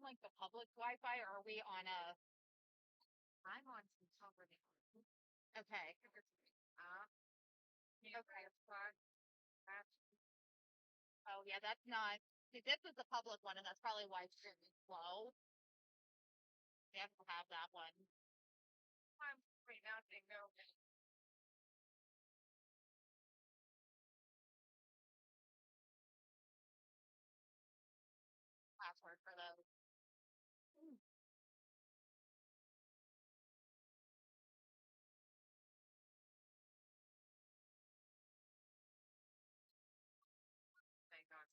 like the public Wi-Fi, or are we on a? I'm on some company. Okay. Okay. Oh yeah, that's not. See, this is the public one, and that's probably why it's really slow. We have to have that one. I'm right now saying no password for those. Thank God.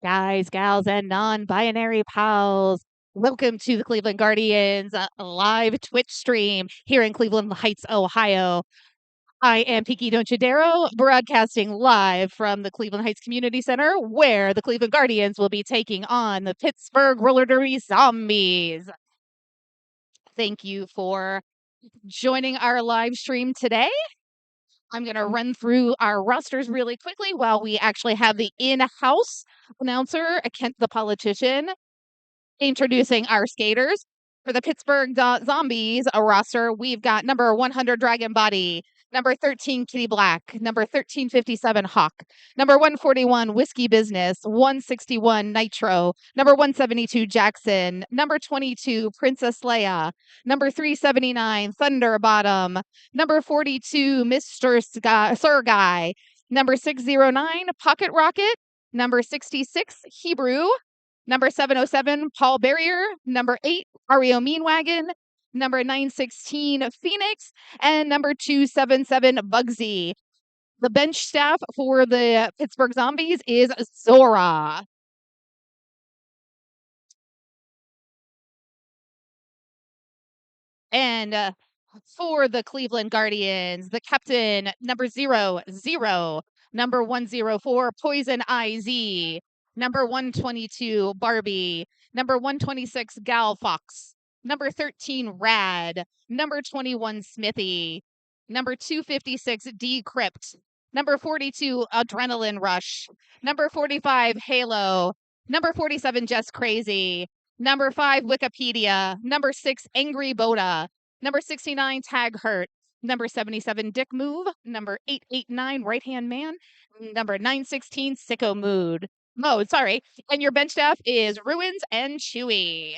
Guys, gals, and non binary pals. Welcome to the Cleveland Guardians live Twitch stream here in Cleveland Heights, Ohio. I am Tiki Donchadero, broadcasting live from the Cleveland Heights Community Center, where the Cleveland Guardians will be taking on the Pittsburgh Roller Derby Zombies. Thank you for joining our live stream today. I'm going to run through our rosters really quickly while we actually have the in house announcer, Kent the politician, introducing our skaters. For the Pittsburgh Zombies roster, we've got number 100 Dragon Body, number 13 Kitty Black, number 1357 Hawk, number 141 Whiskey Business, 161 Nitro, number 172 Jackson, number 22 Princess Leia, number 379 Thunder Bottom, number 42 Mr. Sir Guy, number 609 Pocket Rocket, number 66 Hebrew, number 707, Paul Barrier. Number 8, Ario Meanwagon. Number 916, Phoenix. And number 277, Bugsy. The bench staff for the Pittsburgh Zombies is Zora. And for the Cleveland Guardians, the captain, number 00, number 104, Poison IZ, number 122, Barbie, number 126, Gal Fox, number 13, Rad, number 21, Smithy, number 256, Decrypt, number 42, Adrenaline Rush, number 45, Halo, number 47, Just Crazy, number 5, Wikipedia, number 6, Angry Boda, number 69, Tag Hurt, number 77, Dick Move, number 889, Right Hand Man, number 916, Sicko Mode, sorry. And your bench staff is Ruins and Chewy.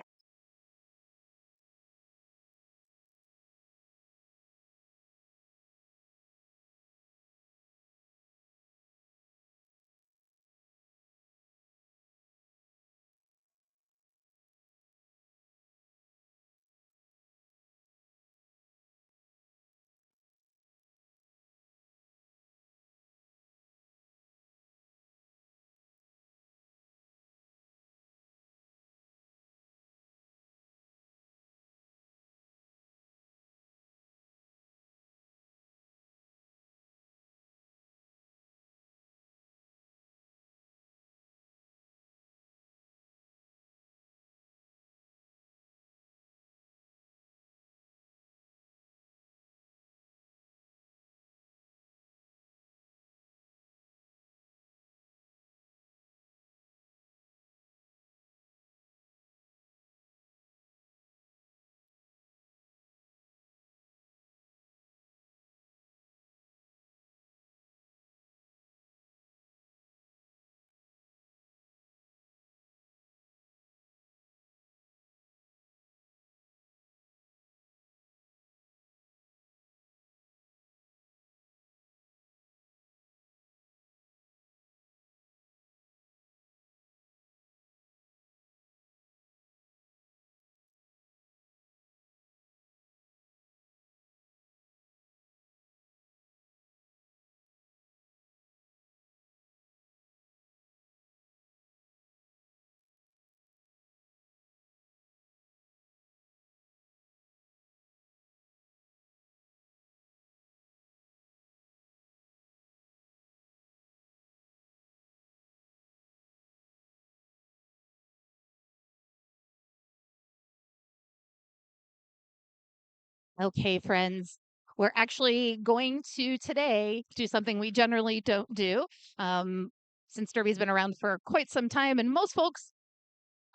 Okay, friends, we're actually going to today do something we generally don't do. Um, since Derby's been around for quite some time, and most folks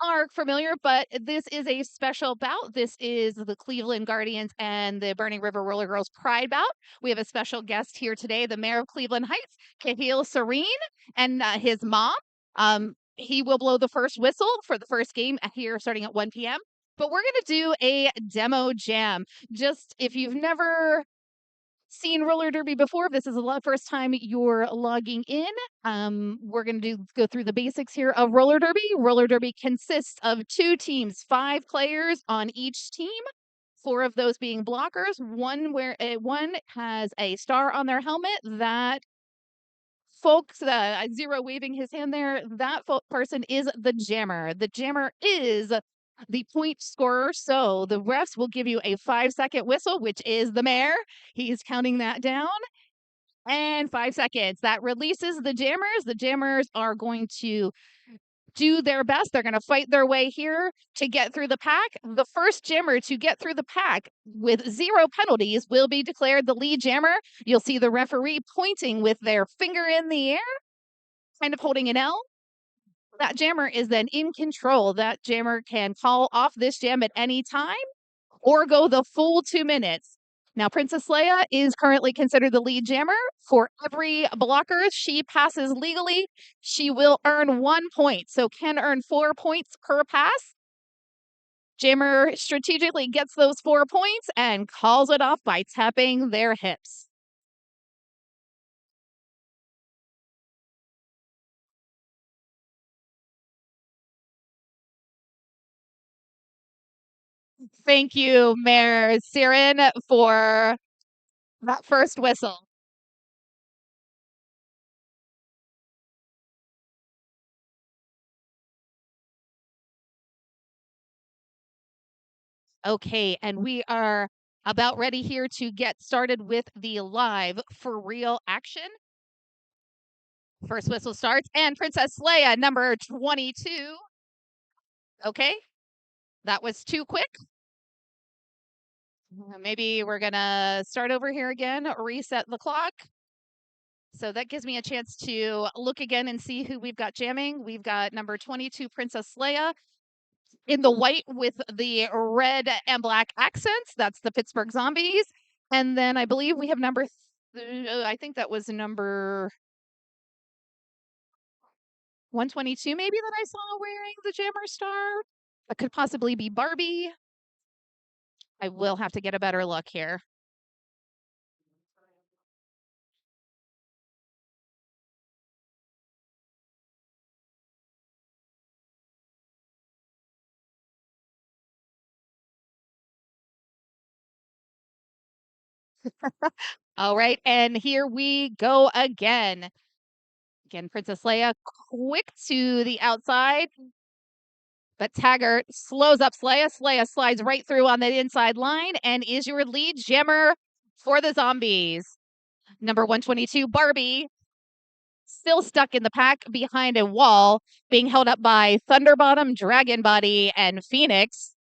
are familiar, but this is a special bout. This is the Cleveland Guardians and the Burning River Roller Girls Pride bout. We have a special guest here today, the mayor of Cleveland Heights, Cahill Serene, and his mom. He will blow the first whistle for the first game here starting at 1 p.m. But we're going to do a demo jam. Just if you've never seen roller derby before, if this is the first time you're logging in, we're going to go through the basics here of roller derby. Roller derby consists of two teams, 5 players on each team. 4 of those being blockers. One has a star on their helmet. That folks, Zero waving his hand there. That person is the jammer. The jammer is the point scorer. So the refs will give you a 5-second whistle, which is the mayor. He's counting that down. And 5 seconds. That releases the jammers. The jammers are going to do their best. They're going to fight their way here to get through the pack. The first jammer to get through the pack with 0 penalties will be declared the lead jammer. You'll see the referee pointing with their finger in the air, kind of holding an L. That jammer is then in control. That jammer can call off this jam at any time or go the full 2 minutes. Now, Princess Leia is currently considered the lead jammer. For every blocker she passes legally, she will earn 1 point. So can earn 4 points per pass. Jammer strategically gets those 4 points and calls it off by tapping their hips. Thank you, Mayor Siren, for that first whistle. Okay, and we are about ready here to get started with the live for real action. First whistle starts, and Princess Leia, number 22. Okay, that was too quick. Maybe we're gonna start over here again, reset the clock. So that gives me a chance to look again and see who we've got jamming. We've got number 22, Princess Leia, in the white with the red and black accents. That's the Pittsburgh Zombees. And then I believe we have I think that was number 122 maybe that I saw wearing the jammer star. That could possibly be Barbie. I will have to get a better look here. All right, and here we go again. Again, Princess Leia quick to the outside, but Taggart slows up Leia. Leia slides right through on the inside line and is your lead jammer for the Zombies. Number 122, Barbie, still stuck in the pack behind a wall, being held up by Thunderbottom, Dragon Body, and Phoenix.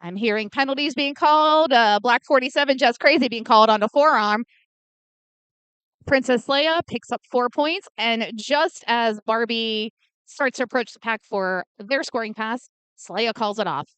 I'm hearing penalties being called. Black 47 just crazy being called on the forearm. Princess Leia picks up 4 points, and just as Barbie starts to approach the pack for their scoring pass, Leia calls it off.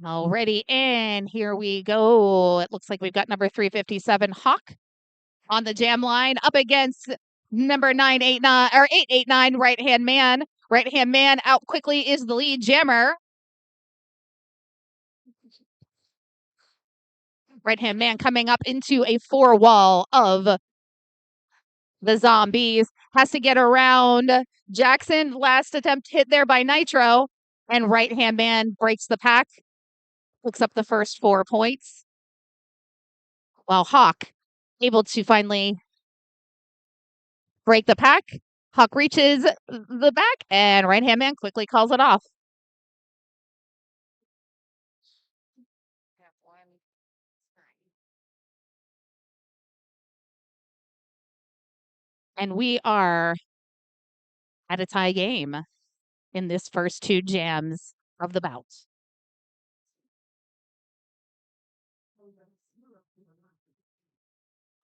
Alrighty, and here we go. It looks like we've got number 357, Hawk, on the jam line up against number 989 or 889, Right Hand Man. Right Hand Man out quickly is the lead jammer. Right Hand Man coming up into a 4 wall of the Zombies. Has to get around Jackson. Last attempt hit there by Nitro. And Right Hand Man breaks the pack. Picks up the first 4 points. While Hawk able to finally Break the pack. Hawk reaches the back, and right hand man quickly calls it off. And we are at a tie game in this first two jams of the bout.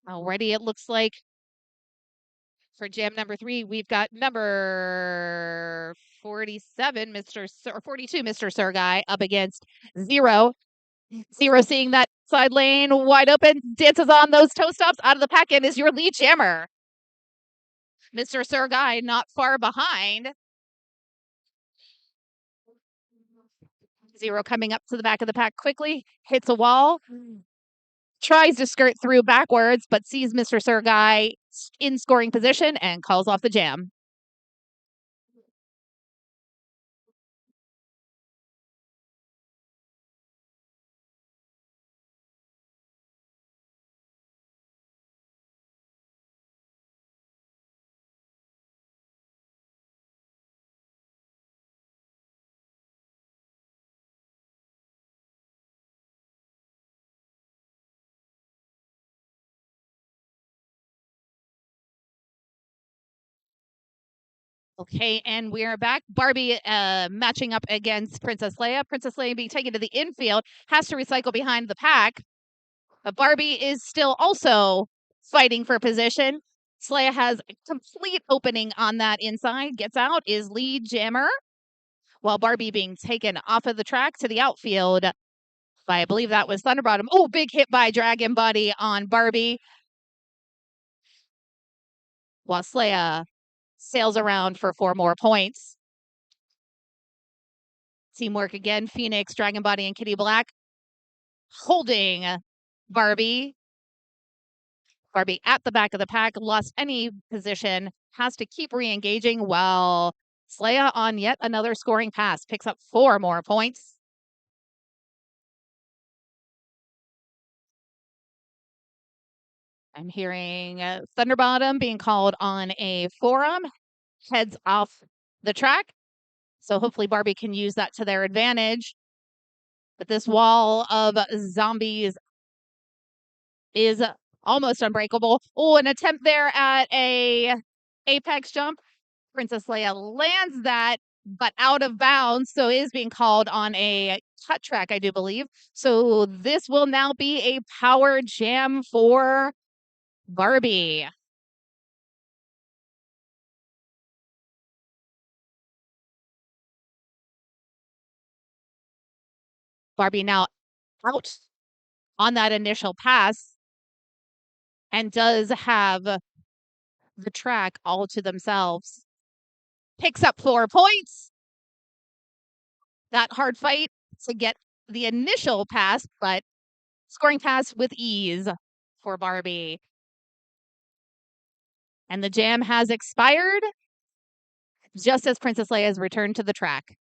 Already, it looks like for jam number 3, we've got number 47, Mr. Sir, 42, Mr. Sir Guy, up against 0. 0 seeing that side lane wide open, dances on those toe stops out of the pack and is your lead jammer. Mr. Sir Guy not far behind. 0 coming up to the back of the pack quickly, hits a wall, tries to skirt through backwards, but sees Mr. Sir Guy in scoring position and calls off the jam. Okay, and we're back. Barbie matching up against Princess Leia. Princess Leia being taken to the infield, has to recycle behind the pack. But Barbie is still also fighting for position. Leia has a complete opening on that inside, gets out, is lead jammer, while Barbie being taken off of the track to the outfield by, I believe that was Thunderbottom. Oh, big hit by Dragon Buddy on Barbie. While Leia sails around for 4 more points. Teamwork again. Phoenix, Dragon Body, and Kitty Black holding Barbie. Barbie at the back of the pack, lost any position, has to keep re-engaging while Leia on yet another scoring pass, picks up 4 more points. I'm hearing Thunderbottom being called on a forum, heads off the track. So hopefully Barbie can use that to their advantage. But this wall of zombies is almost unbreakable. Oh, an attempt there at a apex jump. Princess Leia lands that, but out of bounds, so is being called on a cut track, I do believe. So this will now be a power jam for Barbie. Barbie now out on that initial pass and does have the track all to themselves. Picks up 4 points. That hard fight to get the initial pass, but scoring pass with ease for Barbie. And the jam has expired just as Princess Leia has returned to the track.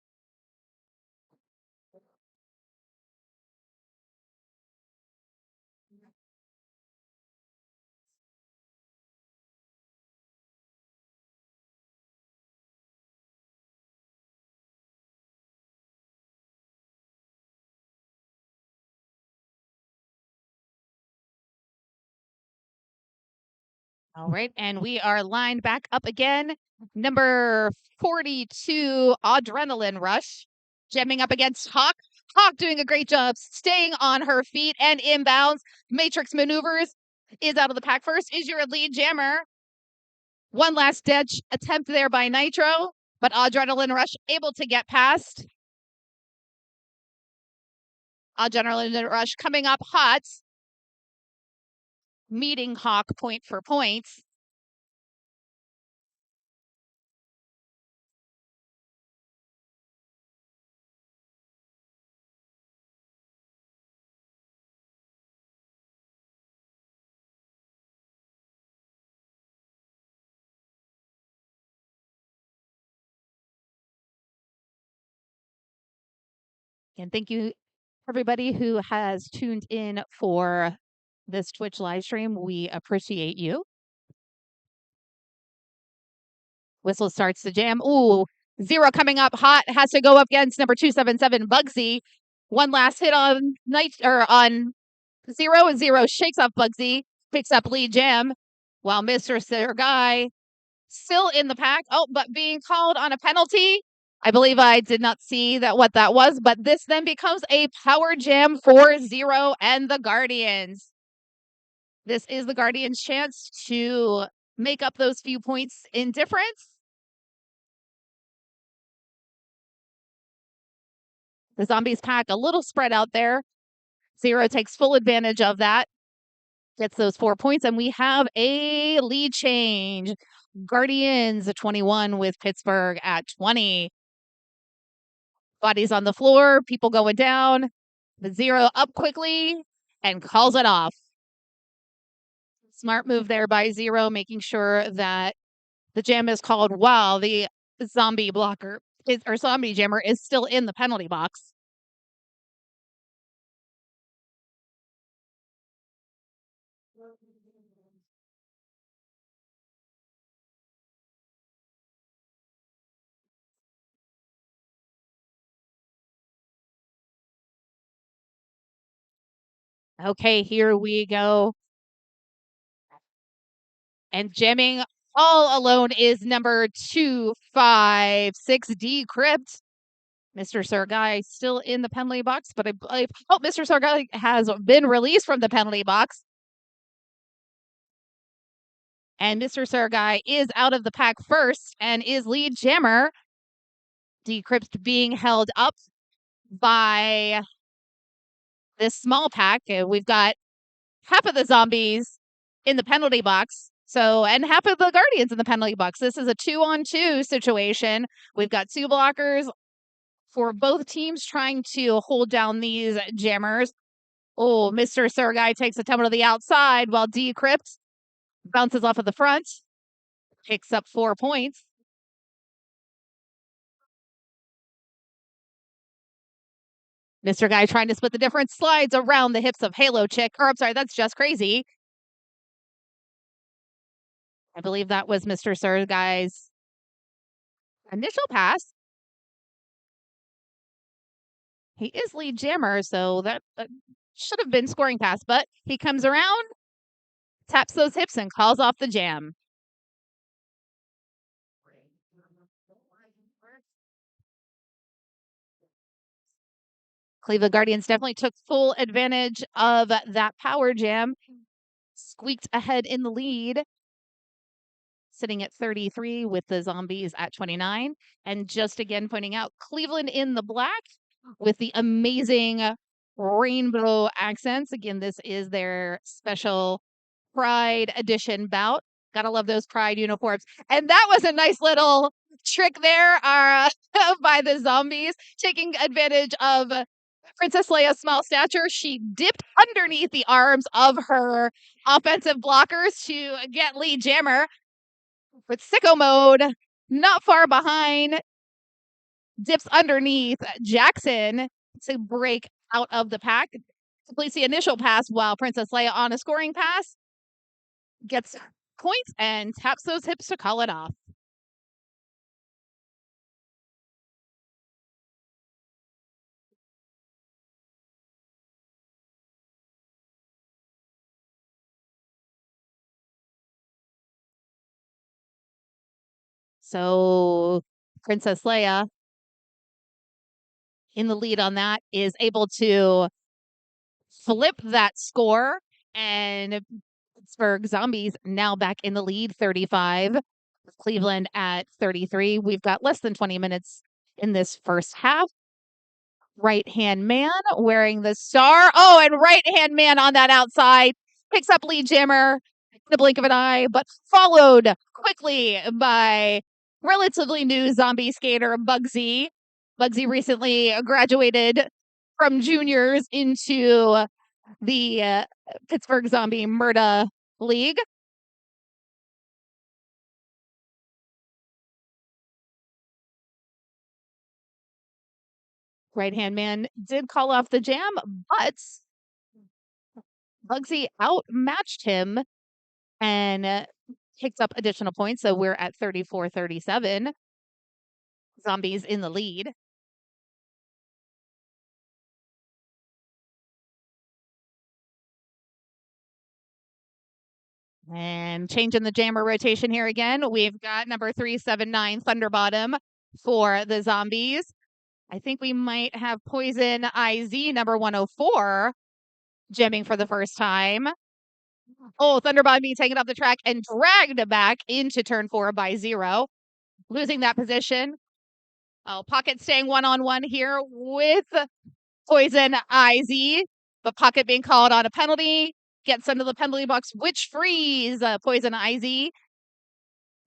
All right, and we are lined back up again. Number 42, Adrenaline Rush, jamming up against Hawk. Hawk doing a great job staying on her feet and inbounds. Matrix maneuvers, is out of the pack first, is your lead jammer. One last ditch attempt there by Nitro, but Adrenaline Rush able to get past. Adrenaline Rush coming up hot, meeting Hawk point for point. And thank you, everybody who has tuned in for this Twitch live stream. We appreciate you. Whistle starts the jam. Ooh, Zero coming up hot. Has to go up against number 277, Bugsy. One last hit on on Zero, and Zero shakes off Bugsy, picks up lead jam, while Mr. Sergai still in the pack. Oh, but being called on a penalty. I believe I did not see what that was, but this then becomes a power jam for Zero and the Guardians. This is the Guardians' chance to make up those few points in difference. The Zombies pack a little spread out there. Zero takes full advantage of that, gets those 4 points, and we have a lead change. Guardians 21 with Pittsburgh at 20. Bodies on the floor, people going down. The Zero up quickly and calls it off. Smart move there by Zero, making sure that the jam is called while the zombie blocker or zombie jammer is still in the penalty box. Okay, here we go. And jamming all alone is number 256, Crypt. Mr. Sergai still in the penalty box, but I hope Mr. Sergai has been released from the penalty box. And Mr. Sergai is out of the pack first and is lead jammer. Decrypt being held up by this small pack. We've got half of the zombies in the penalty box. And half of the Guardians in the penalty box. This is a 2-on-2 situation. We've got 2 blockers for both teams trying to hold down these jammers. Oh, Mr. Sergai takes a tumble to the outside while Decrypt bounces off of the front, picks up 4 points. Mr. Guy trying to split the difference, slides around the hips of Halo Chick. Or I'm sorry, that's Just Crazy. I believe that was Mr. Sergai's initial pass. He is lead jammer, so that should have been scoring pass, but he comes around, taps those hips, and calls off the jam. Cleveland Guardians definitely took full advantage of that power jam, squeaked ahead in the lead, sitting at 33 with the Zombies at 29. And just again pointing out, Cleveland in the black with the amazing rainbow accents. Again, this is their special Pride edition bout. Gotta love those Pride uniforms. And that was a nice little trick there by the Zombies, taking advantage of Princess Leia's small stature. She dipped underneath the arms of her offensive blockers to get lead jammer. With sicko mode, not far behind, dips underneath Jackson to break out of the pack. Completes the initial pass while Princess Leia on a scoring pass gets points and taps those hips to call it off. So Princess Leia in the lead on that is able to flip that score, and Pittsburgh Zombies now back in the lead 35. Cleveland at 33. We've got less than 20 minutes in this first half. Right-hand man wearing the star. Oh, and right-hand man on that outside picks up lead jammer in the blink of an eye, but followed quickly by relatively new zombie skater Bugsy. Bugsy recently graduated from juniors into the Pittsburgh Zombie Murda League. Right-hand man did call off the jam, but Bugsy outmatched him and picks up additional points. So we're at 34-37. Zombies in the lead. And changing the jammer rotation here again. We've got number 379 Thunderbottom for the Zombies. I think we might have Poison IZ number 104 jamming for the first time. Oh, Thunderbottom being taken off the track and dragged back into turn 4 by 0, losing that position. Oh, Pocket staying one-on-one here with Poison IZ, but Pocket being called on a penalty, gets into the penalty box, which frees Poison IZ.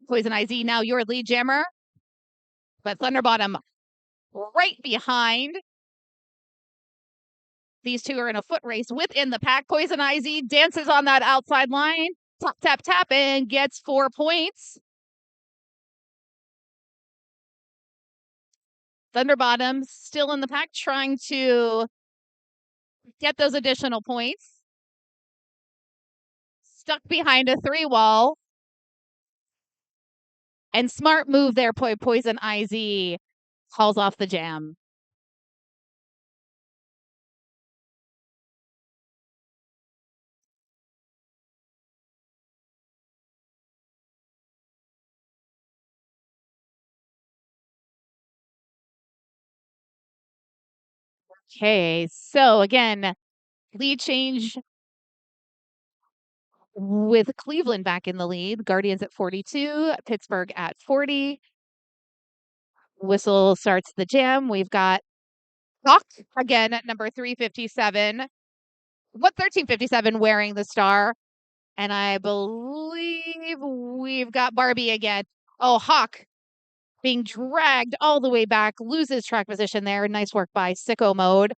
Poison IZ now your lead jammer, but Thunderbottom right behind. These two are in a foot race within the pack. Poison IZ dances on that outside line, tap, tap, tap, and gets 4 points. Thunderbottom still in the pack, trying to get those additional points. Stuck behind a 3 wall. And smart move there, Poison IZ calls off the jam. Okay, so again, lead change with Cleveland back in the lead. Guardians at 42, Pittsburgh at 40. Whistle starts the jam. We've got Hawk again at number 357. 1357 wearing the star. And I believe we've got Barbie again. Oh, Hawk being dragged all the way back, loses track position there. Nice work by Sicko Mode.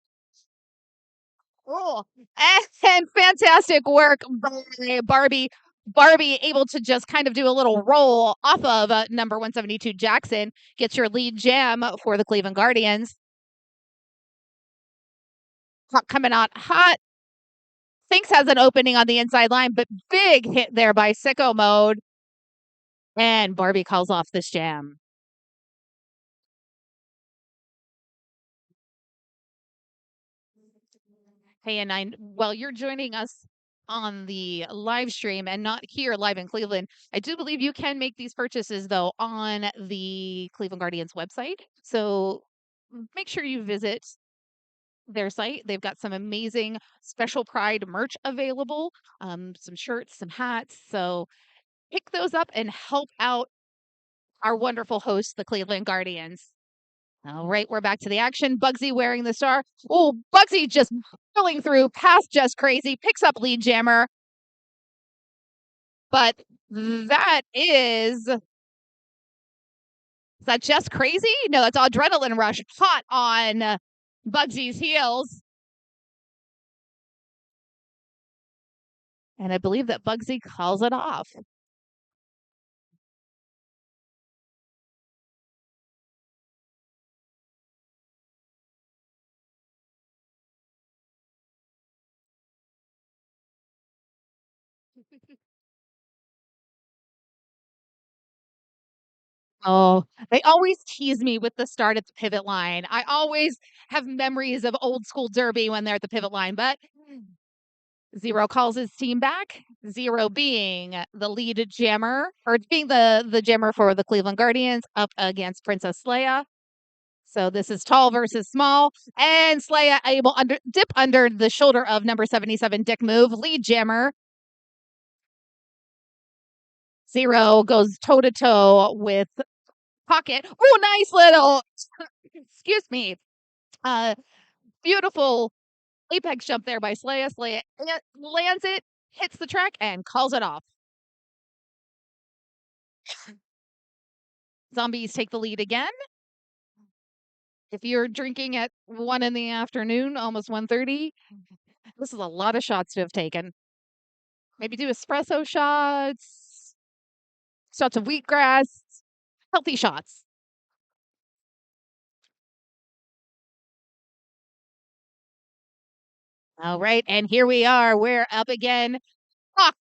Oh, and fantastic work by Barbie. Barbie able to just kind of do a little roll off of number 172 Jackson, gets your lead jam for the Cleveland Guardians. Hawk coming out hot. Thinks has an opening on the inside line, but big hit there by Sicko Mode. And Barbie calls off this jam. Hey, and while you're joining us on the live stream and not here live in Cleveland, I do believe you can make these purchases though on the Cleveland Guardians website. So make sure you visit their site. They've got some amazing Special Pride merch available, some shirts, some hats. So pick those up and help out our wonderful hosts, the Cleveland Guardians. All right, we're back to the action. Bugsy wearing the star. Oh, Bugsy just pulling through past Just Crazy, picks up lead jammer. But is that Just Crazy? No, that's Adrenaline Rush hot on Bugsy's heels. And I believe that Bugsy calls it off. Oh, they always tease me with the start at the pivot line. I always have memories of old school derby when they're at the pivot line, but Zero calls his team back. Zero being the lead jammer, or being the jammer for the Cleveland Guardians up against Princess Leia. So this is tall versus small, and Leia able dip under the shoulder of number 77 Dick Move, lead jammer. Zero goes toe to toe with Pocket. Oh, nice little, excuse me, beautiful apex jump there by Leia. Leia lands it, hits the track, and calls it off. Zombies take the lead again. If you're drinking at 1 in the afternoon, almost 1:30, this is a lot of shots to have taken. Maybe do espresso shots, shots of wheatgrass, healthy shots. All right, and here we are. We're up again. Hawk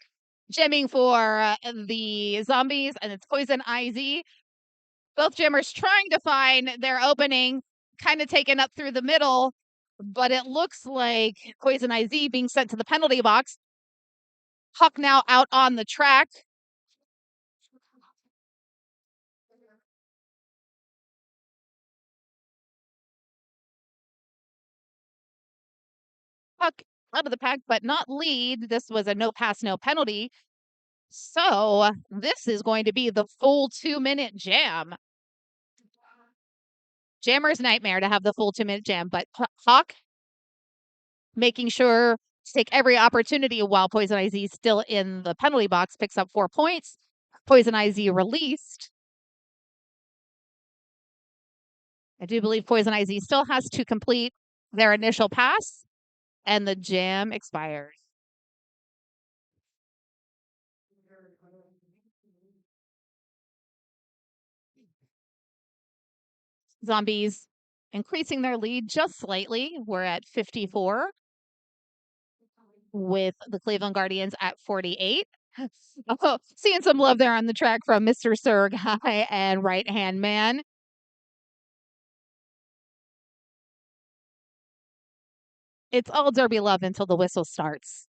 Jamming for the Zombies, and it's Poison IZ. Both jammers trying to find their opening, kind of taken up through the middle, but it looks like Poison IZ being sent to the penalty box. Huck now out on the track. Huck out of the pack, but not lead. This was a no pass, no penalty. So this is going to be the full 2-minute jam. Jammer's nightmare to have the full 2-minute jam, but Hawk making sure to take every opportunity while Poison IZ still in the penalty box, picks up 4 points. Poison IZ released. I do believe Poison IZ still has to complete their initial pass, and the jam expires. Zombies increasing their lead just slightly. We're at 54 with the Cleveland Guardians at 48. Oh, seeing some love there on the track from Mr. Sir Guy and Right Hand Man. It's all Derby love until the whistle starts.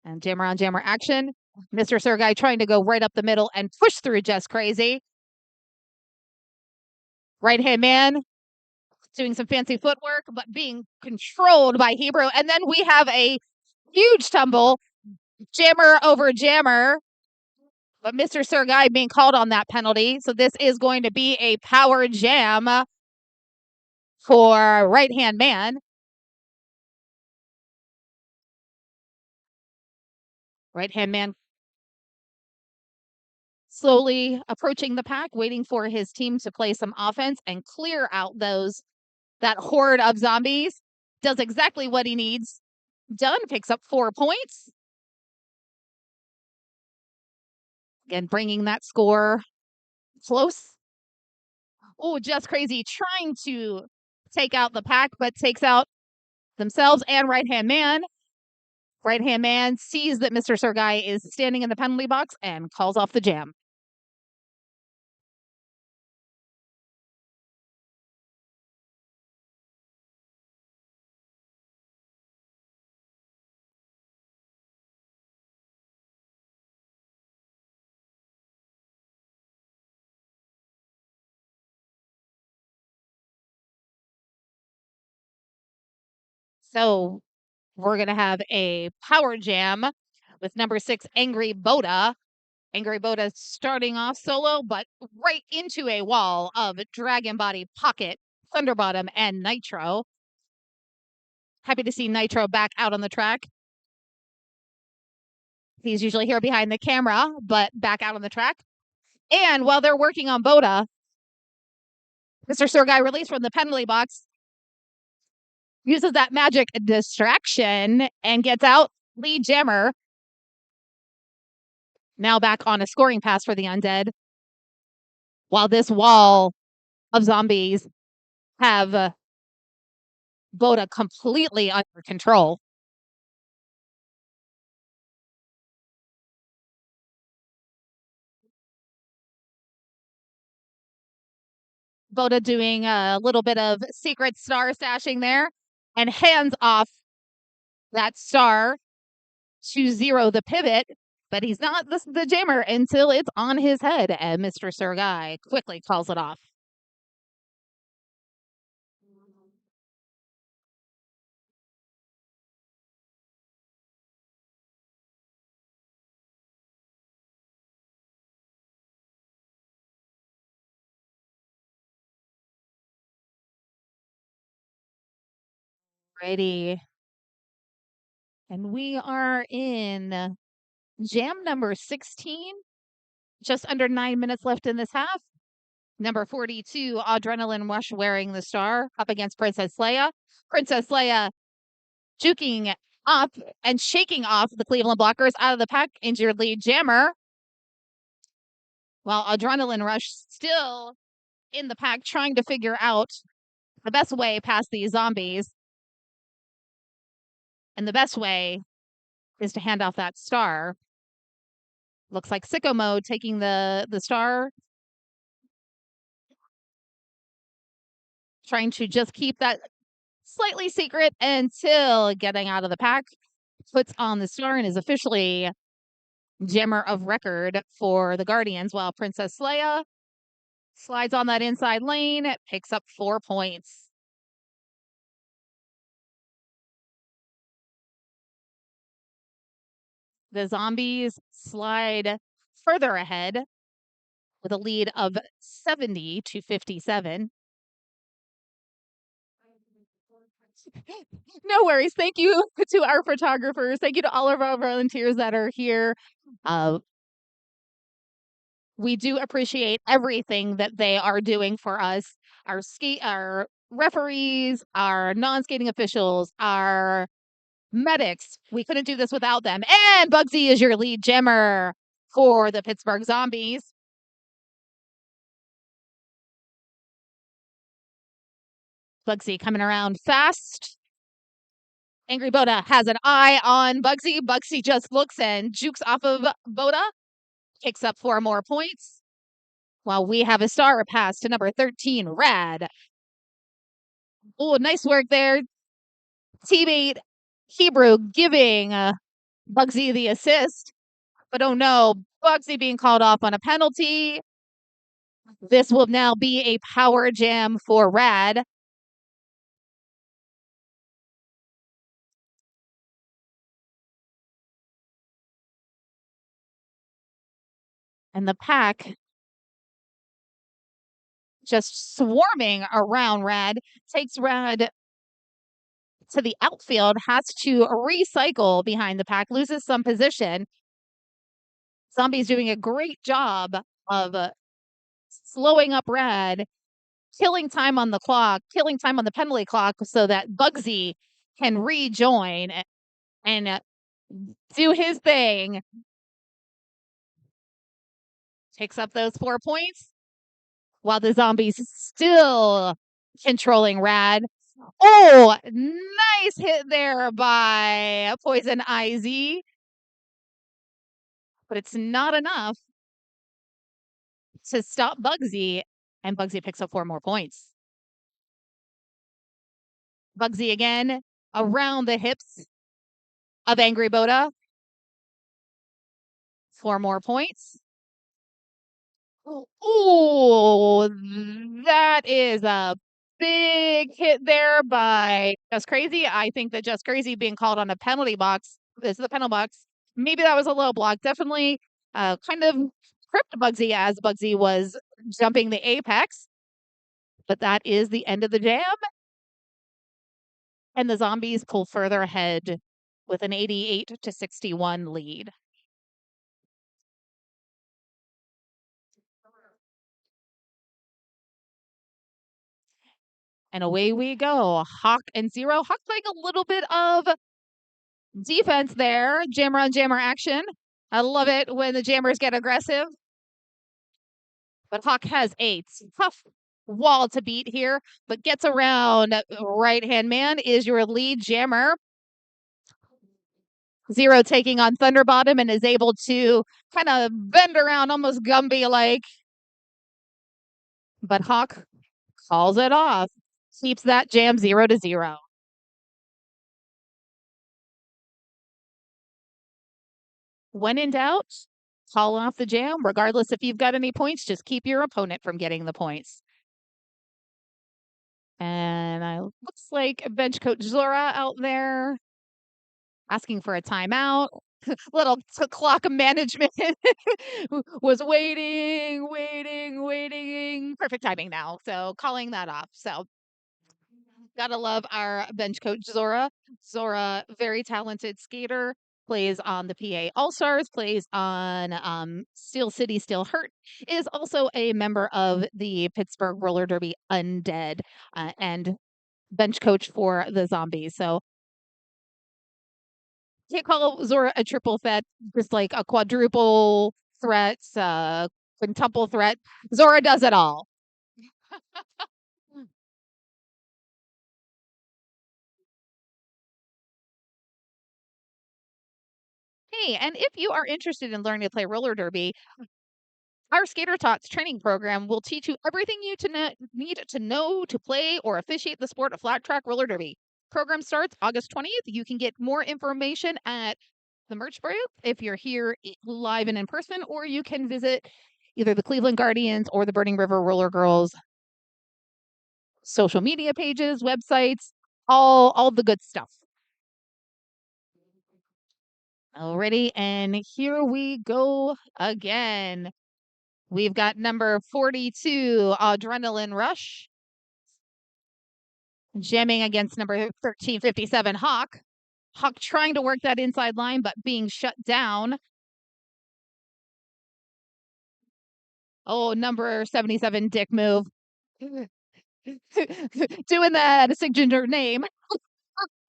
And jammer on jammer action. Mr. Sir Guy trying to go right up the middle and push through Just Crazy. Right Hand Man doing some fancy footwork, but being controlled by Hebrew. And then we have a huge tumble. Jammer over jammer. But Mr. Sir Guy being called on that penalty. So this is going to be a power jam for Right Hand Man. Right Hand Man slowly approaching the pack, waiting for his team to play some offense and clear out that horde of zombies. Does exactly what he needs done, picks up 4 points. Again, bringing that score close. Oh, Just Crazy trying to take out the pack, but takes out themselves and Right Hand Man. Right Hand Man sees that Mr. Sir Guy is standing in the penalty box and calls off the jam. So we're going to have a power jam with number 6, Angry Boda. Angry Boda starting off solo, but right into a wall of Dragon Body, Pocket, Thunderbottom, and Nitro. Happy to see Nitro back out on the track. He's usually here behind the camera, but back out on the track. And while they're working on Boda, Mr. Sir Guy released from the penalty box, uses that magic distraction and gets out lead jammer. Now back on a scoring pass for the Undead. While this wall of zombies have Boda completely under control. Boda doing a little bit of secret star stashing there and hands off that star to zero the pivot, but he's not the jammer until it's on his head, and Mr. Sir Guy quickly calls it off. Righty. And we are in jam number 16. Just under 9 minutes left in this half. Number 42, Adrenaline Rush wearing the star up against Princess Leia. Princess Leia juking up and shaking off the Cleveland blockers out of the pack. Injured lead jammer. While Adrenaline Rush still in the pack trying to figure out the best way past these zombies. And the best way is to hand off that star. Looks like sicko mode taking the star, trying to just keep that slightly secret until getting out of the pack. Puts on the star and is officially jammer of record for the Guardians, while Princess Leia slides on that inside lane, picks up 4 points. The Zombies slide further ahead with a lead of 70-57. No worries. Thank you to our photographers. Thank you to all of our volunteers that are here. We do appreciate everything that they are doing for us. Our referees, our non-skating officials, our medics. We couldn't do this without them. And Bugsy is your lead jammer for the Pittsburgh Zombies. Bugsy coming around fast. Angry Boda has an eye on Bugsy. Bugsy just looks and jukes off of Boda. Picks up 4 more points. While we have a star pass to number 13, Rad. Oh, nice work there. Teammate Hebrew giving Bugsy the assist. But oh no, Bugsy being called off on a penalty. This will now be a power jam for Rad. And the pack just swarming around Rad, takes Rad to the outfield, has to recycle behind the pack, loses some position. Zombies doing a great job of slowing up Rad, killing time on the clock, killing time on the penalty clock so that Bugsy can rejoin and do his thing. Takes up those 4 points while the Zombies still controlling Rad. Oh, nice hit there by Poison IZ. But it's not enough to stop Bugsy, and Bugsy picks up 4 more points. Bugsy again around the hips of Angry Boda. 4 more points. Oh, that is a big hit there by Just Crazy. I think that Just Crazy being called on a penalty box. This is the penalty box. Maybe that was a low block. Definitely kind of tripped Bugsy as Bugsy was jumping the apex. But that is the end of the jam. And the Zombies pull further ahead with an 88-61 lead. And away we go. Hawk and Zero. Hawk playing a little bit of defense there. Jammer on jammer action. I love it when the jammers get aggressive. But Hawk has a tough wall to beat here, but gets around right hand man is your lead jammer. Zero taking on Thunderbottom and is able to kind of bend around almost Gumby like. But Hawk calls it off. Keeps that jam 0-0. When in doubt, call off the jam. Regardless if you've got any points, just keep your opponent from getting the points. And looks like bench coach Zora out there asking for a timeout. Little clock management was waiting. Perfect timing now. So calling that off. So gotta love our bench coach Zora. Zora, very talented skater. Plays on the PA All Stars, plays on Steel City Still Hurt, is also a member of the Pittsburgh Roller Derby Undead, and bench coach for the Zombies. So can't call Zora a triple threat, just like a quadruple threat, quintuple threat. Zora does it all. Hey, and if you are interested in learning to play roller derby, our Skater Tots training program will teach you everything you need to know to play or officiate the sport of flat track roller derby. Program starts August 20th. You can get more information at the merch booth if you're here live and in person, or you can visit either the Cleveland Guardians or the Burning River Roller Girls social media pages, websites, all the good stuff. Alrighty, and here we go again. We've got number 42, Adrenaline Rush, jamming against number 1357, Hawk. Hawk trying to work that inside line, but being shut down. Oh, number 77, Dick Move. Doing that signature name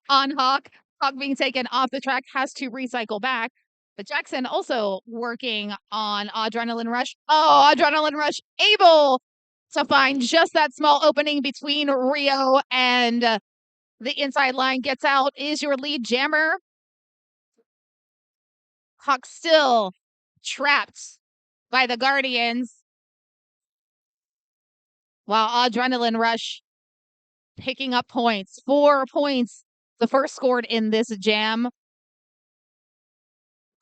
on Hawk. Hawk being taken off the track, has to recycle back. But Jackson also working on Adrenaline Rush. Oh, Adrenaline Rush able to find just that small opening between Rio and the inside line. Gets out, is your lead jammer. Hawk still trapped by the Guardians, while Adrenaline Rush picking up points. 4 points, the first scored in this jam.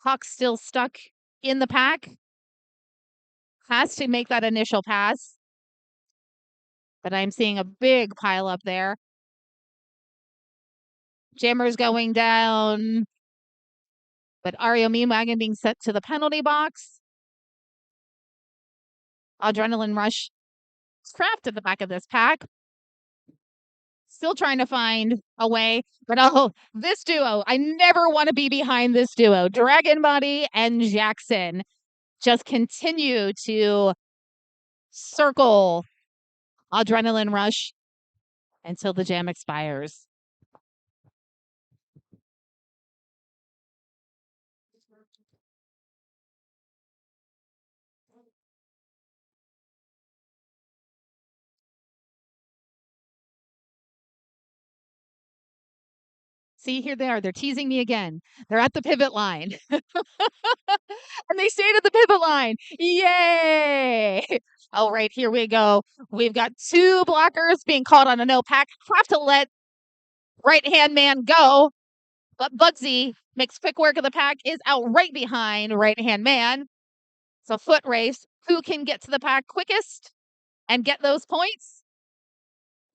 Hawk still stuck in the pack. Has to make that initial pass. But I'm seeing a big pile up there. Jammer's going down. But Ario Mewagon being sent to the penalty box. Adrenaline Rush trapped at the back of this pack. Still trying to find a way. But oh, this duo, I never want to be behind this duo. Dragon Body and Jackson just continue to circle Adrenaline Rush until the jam expires. See, here they are. They're teasing me again. They're at the pivot line. And they stayed at the pivot line. Yay! All right, here we go. We've got 2 blockers being called on a no pack. Have to let right-hand man go. But Bugsy makes quick work of the pack, is out right behind right-hand man. So foot race. Who can get to the pack quickest and get those points?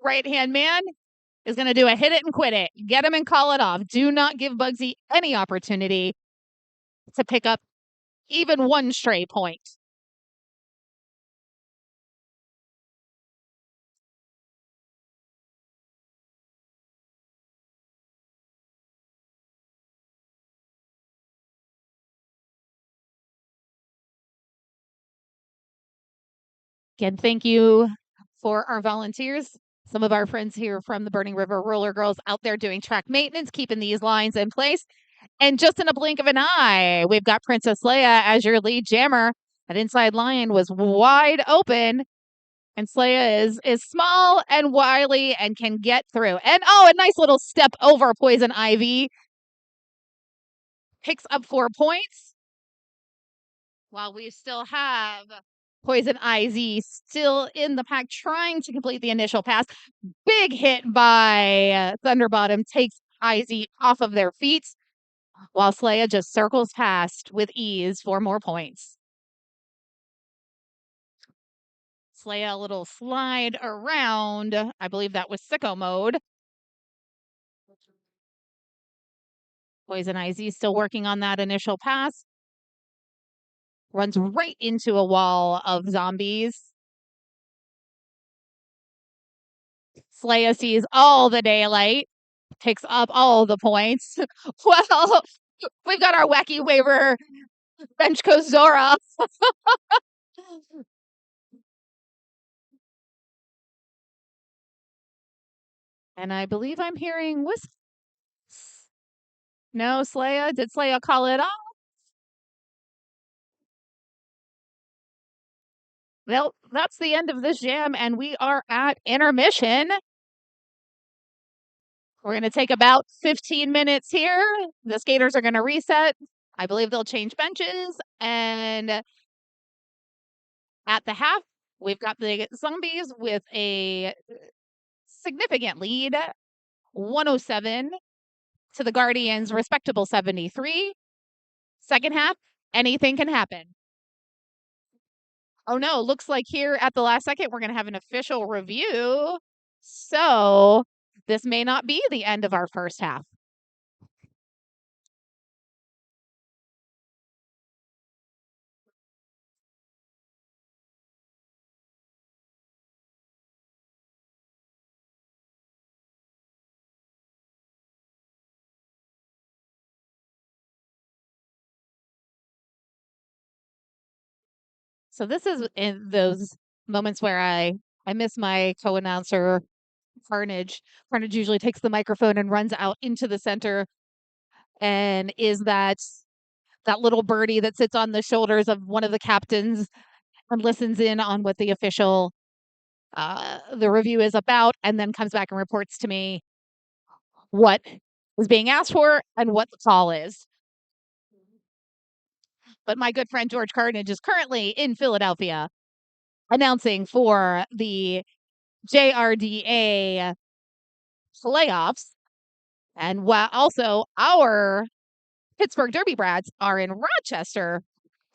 Right-hand man is going to do a hit it and quit it. Get him and call it off. Do not give Bugsy any opportunity to pick up even one stray point. Again, thank you for our volunteers. Some of our friends here from the Burning River Roller Girls out there doing track maintenance, keeping these lines in place. And just in a blink of an eye, we've got Princess Leia as your lead jammer. That inside line was wide open. And Leia is small and wily and can get through. And oh, a nice little step over Poison Ivy. Picks up 4 points. While we still have Poison Ivy still in the pack trying to complete the initial pass. Big hit by Thunderbottom takes Izzy off of their feet, while Slaya just circles past with ease for more points. Slaya a little slide around. I believe that was sicko mode. Poison Izzy still working on that initial pass. Runs right into a wall of zombies. Slaya sees all the daylight, picks up all the points. Well, we've got our wacky waiver bench coach Zora. And I believe I'm hearing whistles. No, Slaya. Did Slaya call it off? Well, that's the end of this jam, and we are at intermission. We're going to take about 15 minutes here. The skaters are going to reset. I believe they'll change benches. And at the half, we've got the Zombies with a significant lead, 107 to the Guardians' respectable 73. Second half, anything can happen. Oh no, looks like here at the last second, we're going to have an official review. So this may not be the end of our first half. So this is in those moments where I miss my co-announcer Carnage. Carnage usually takes the microphone and runs out into the center and is that little birdie that sits on the shoulders of one of the captains and listens in on what the official the review is about, and then comes back and reports to me what is being asked for and what the call is. But my good friend George Carnage is currently in Philadelphia announcing for the JRDA playoffs. And while also our Pittsburgh Derby Brats are in Rochester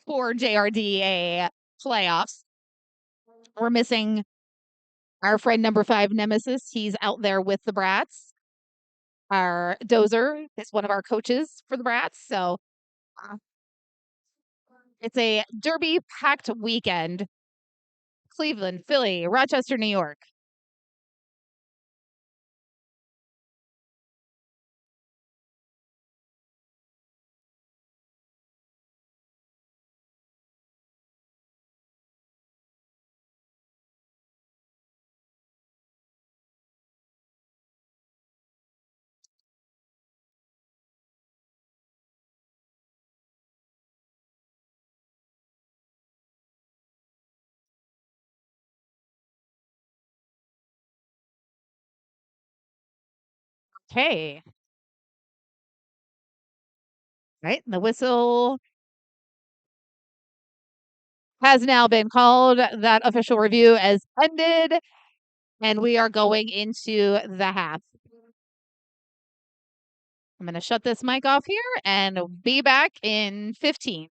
for JRDA playoffs. We're missing our friend number 5, Nemesis. He's out there with the Brats. Our Dozer is one of our coaches for the Brats. So uh, it's a Derby packed weekend. Cleveland, Philly, Rochester, New York. Okay. Right. The whistle has now been called. That official review has ended. And we are going into the half. I'm going to shut this mic off here and be back in 15.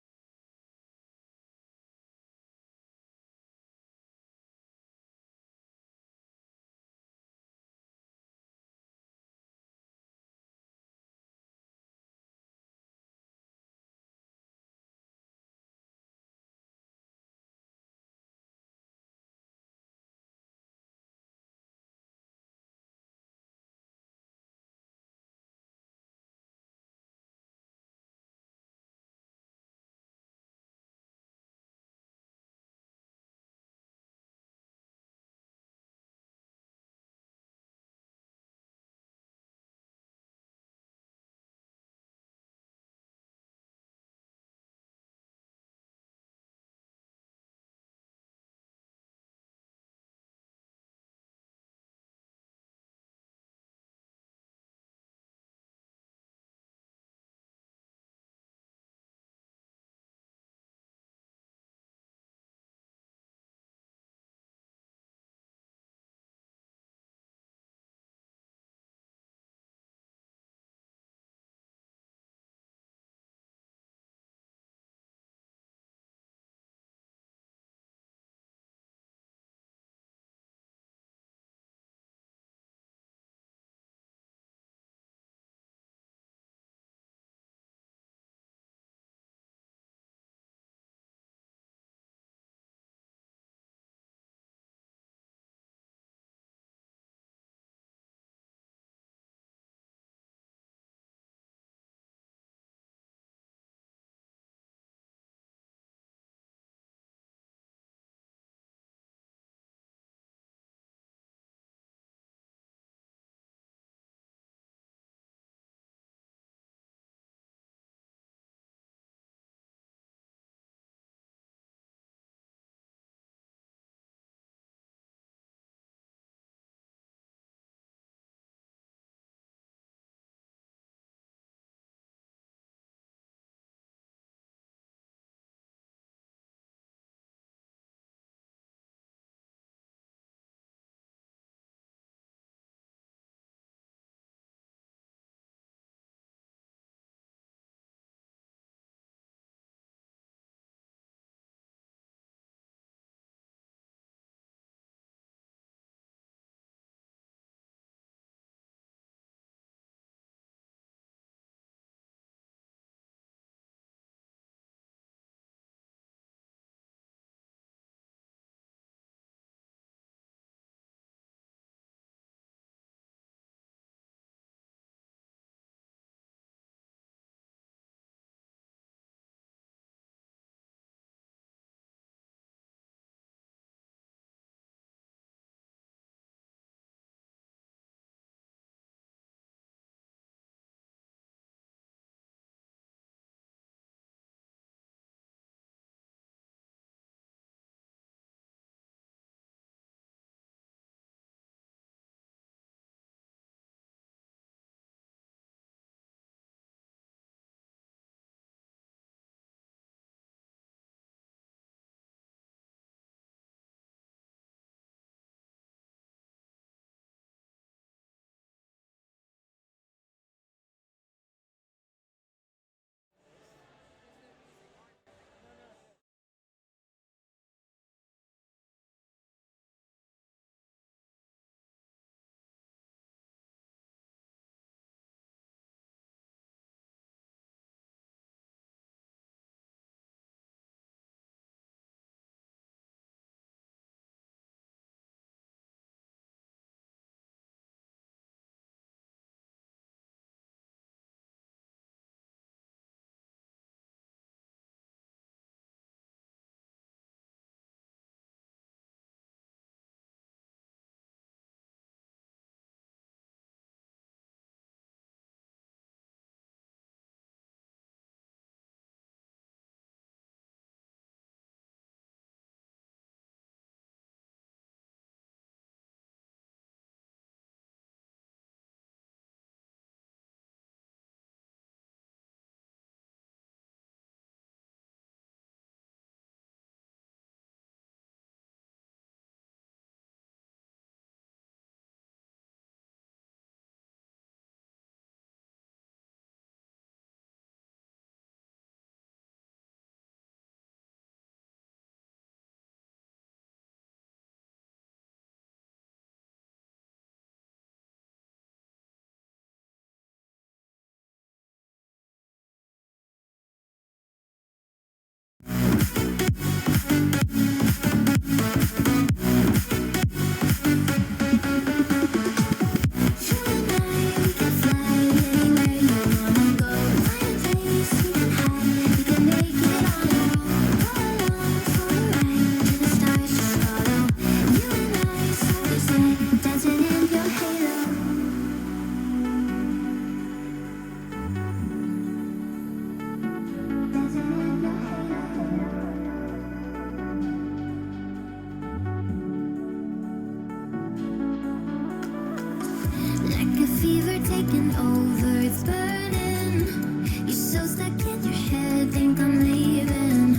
taking over, it's burning. You're so stuck in your head, think I'm leaving.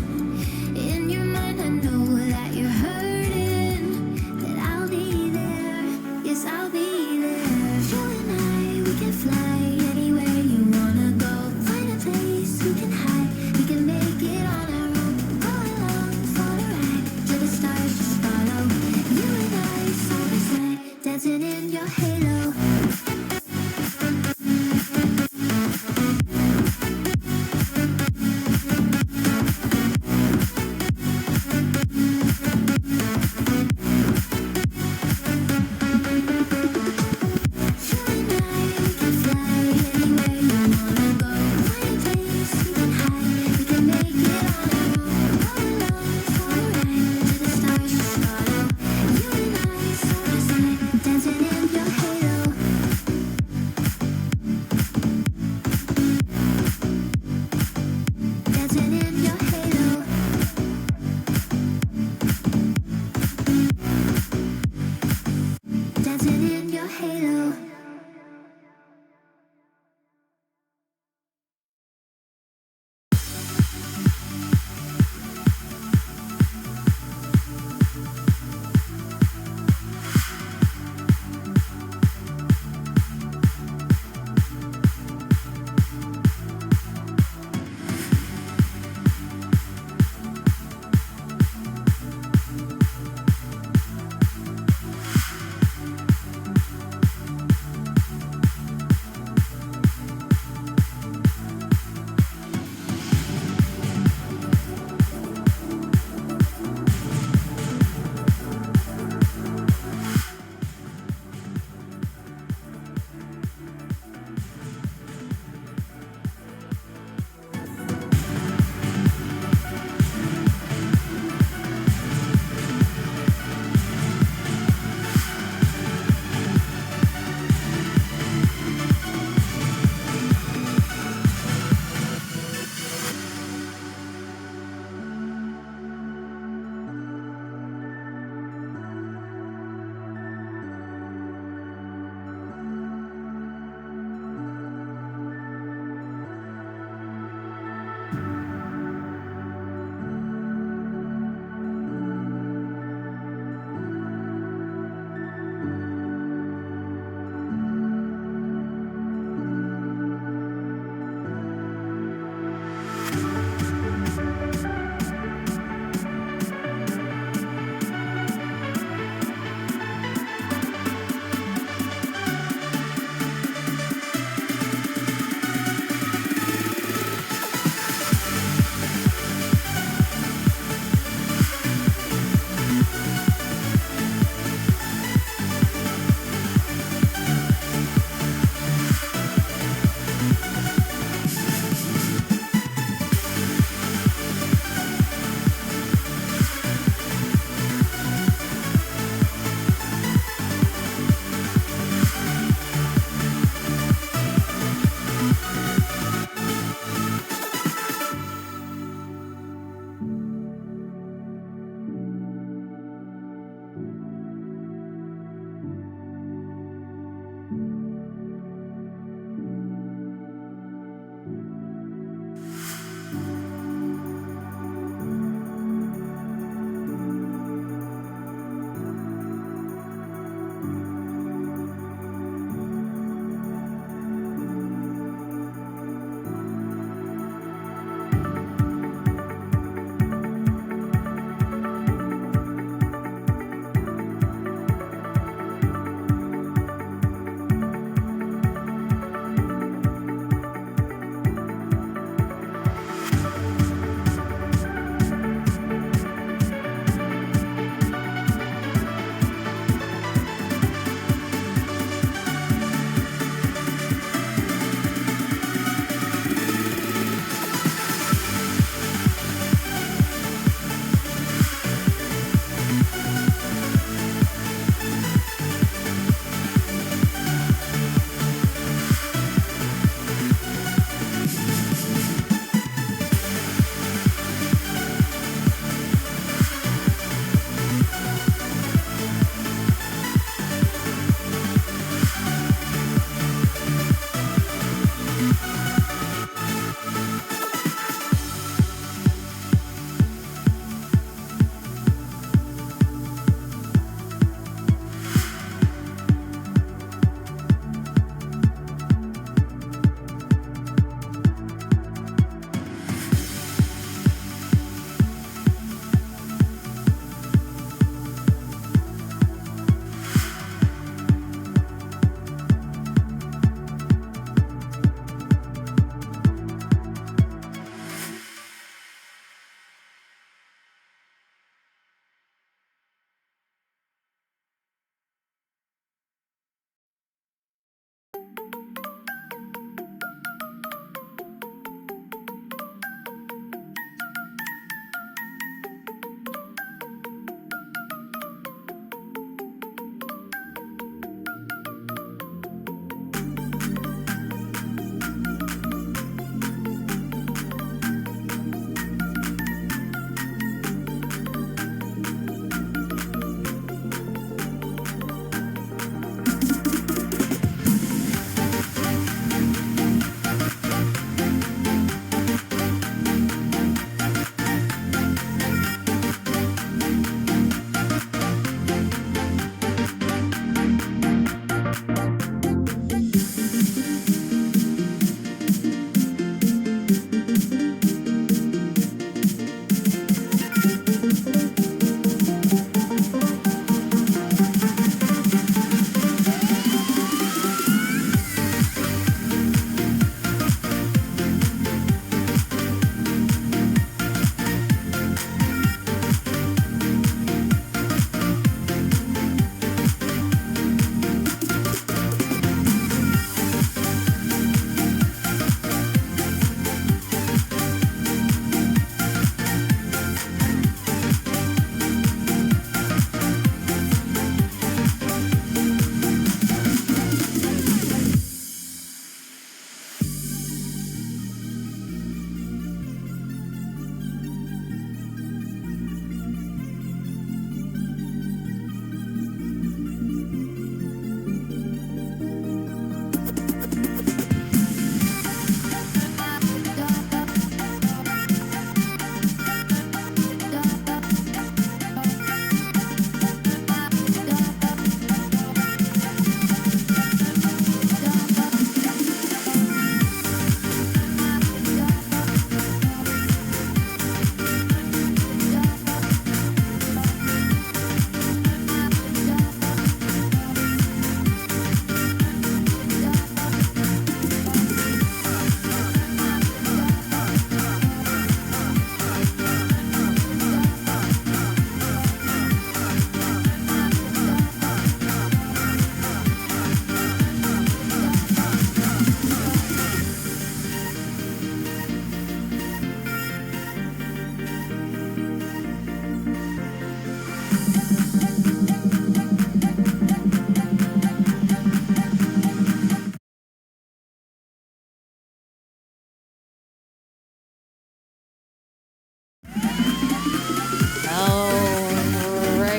In your mind, I know that you're hurting. That I'll be there, yes, I'll be there. You and I, we can fly anywhere you wanna go. Find a place we can hide, we can make it on our own. Go along for the ride, to the stars just follow. You and I, side by side, dancing in your halo. Stars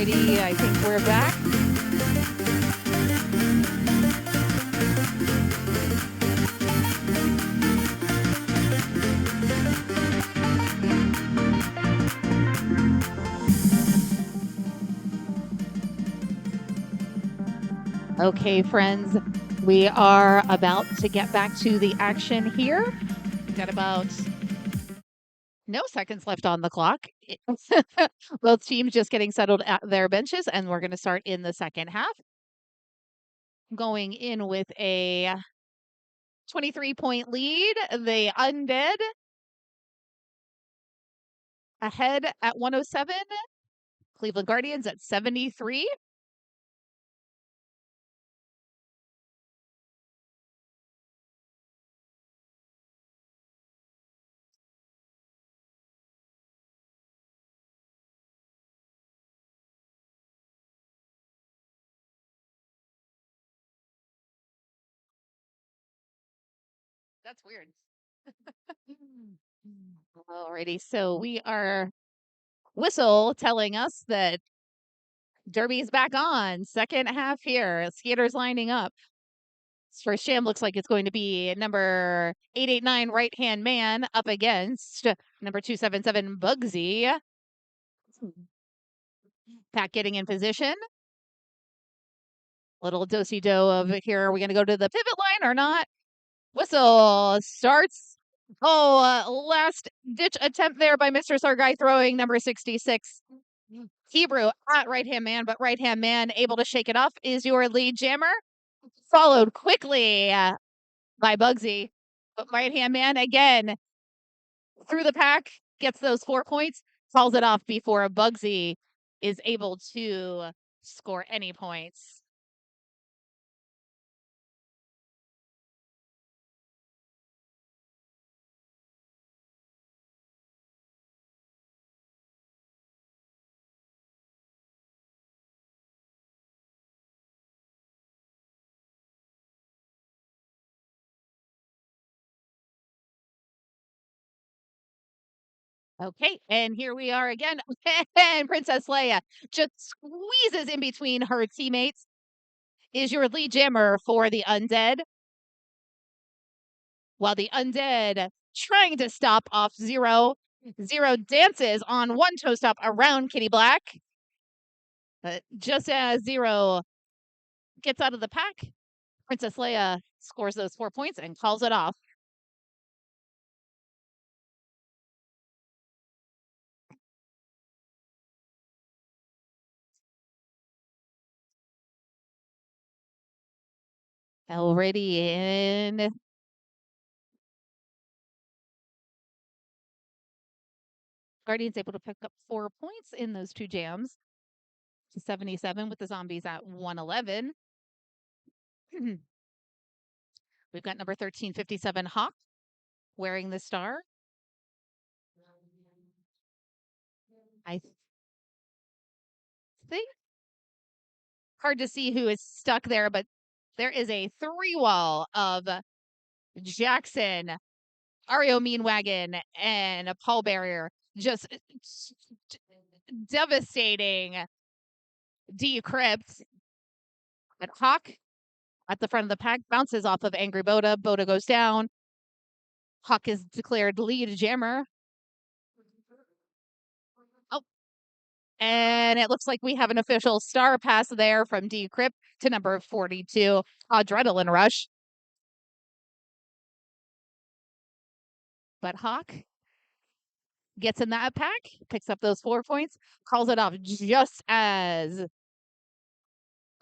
Alrighty, I think we're back. Okay, friends, we are about to get back to the action here. We've got about no seconds left on the clock. Both teams just getting settled at their benches, and we're going to start in the second half. Going in with a 23-point lead, the Undead ahead at 107, Cleveland Guardians at 73. That's weird. Alrighty, so we are whistle telling us that Derby's back on. Second half here. Skaters lining up. First jam looks like it's going to be number 889 right hand man up against number 277 Bugsy. Pack getting in position. Little do-si-do of here. Are we going to go to the pivot line or not? Whistle starts. Oh, last ditch attempt there by Mr. Sargai throwing number 66. Hebrew at right hand man, but right hand man able to shake it off is your lead jammer. Followed quickly by Bugsy. But right hand man again through the pack, gets those 4 points, calls it off before Bugsy is able to score any points. Okay, and here we are again. And Princess Leia just squeezes in between her teammates. Is your lead jammer for the Undead. While the Undead trying to stop off Zero. Zero dances on one toe stop around Kitty Black. But just as Zero gets out of the pack, Princess Leia scores those 4 points and calls it off. Already in. Guardians able to pick up 4 points in those 2 jams to 77 with the Zombies at 111. We've got number 1357 Hawk wearing the star. I think hard to see who is stuck there, but there is a 3-wall of Jackson, Ario Meanwagon, and a Paul Barrier just devastating Decrypt. But Hawk at the front of the pack bounces off of Angry Boda. Boda goes down. Hawk is declared lead jammer. Oh, and it looks like we have an official star pass there from Decrypt to number 42, Adrenaline Rush. But Hawk gets in that pack, picks up those 4 points, calls it off just as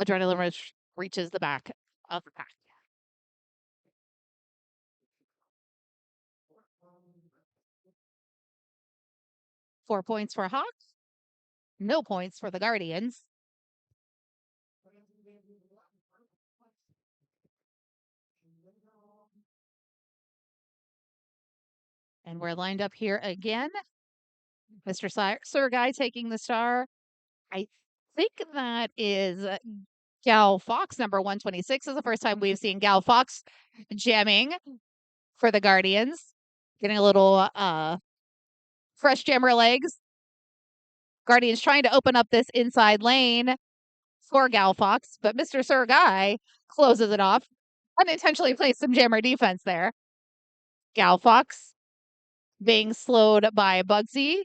Adrenaline Rush reaches the back of the pack. Four points for Hawk, no points for the Guardians. And we're lined up here again. Mr. Sir Guy taking the star. I think that is Gal Fox, number 126. This is the first time we've seen Gal Fox jamming for the Guardians. Getting a little fresh jammer legs. Guardians trying to open up this inside lane for Gal Fox, but Mr. Sir Guy closes it off. Unintentionally placed some jammer defense there. Gal Fox being slowed by Bugsy.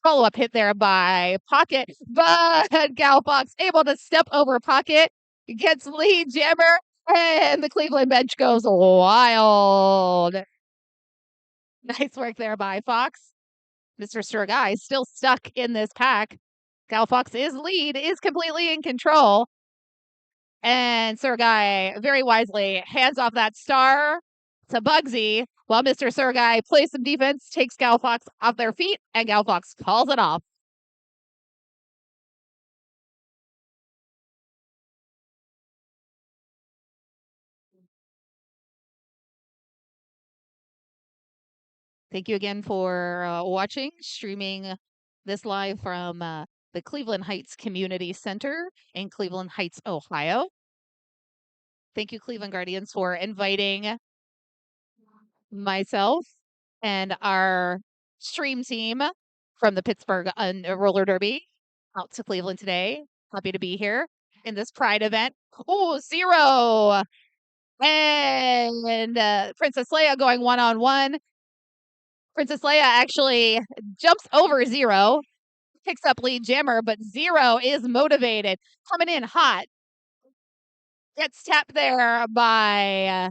Follow-up hit there by Pocket, but Gal Fox able to step over Pocket, gets lead jammer, and the Cleveland bench goes wild. Nice work there by Fox. Mr. Sir Guy still stuck in this pack. Gal Fox is completely in control. And Sir Guy very wisely hands off that star to Bugsy while Mr. Sir Guy plays some defense, takes Gal Fox off their feet, and Gal Fox calls it off. Thank you again for watching, streaming this live from the Cleveland Heights Community Center in Cleveland Heights, Ohio. Thank you, Cleveland Guardians, for inviting myself and our stream team from the Pittsburgh Roller Derby out to Cleveland today. Happy to be here in this Pride event. Oh, 0. And Princess Leia going one-on-one. Princess Leia actually jumps over 0, picks up lead jammer, but 0 is motivated, coming in hot. Gets tapped there by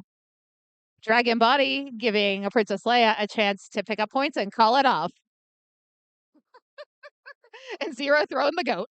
Dragon Body, giving Princess Leia a chance to pick up points and call it off. And 0 throwing the goat.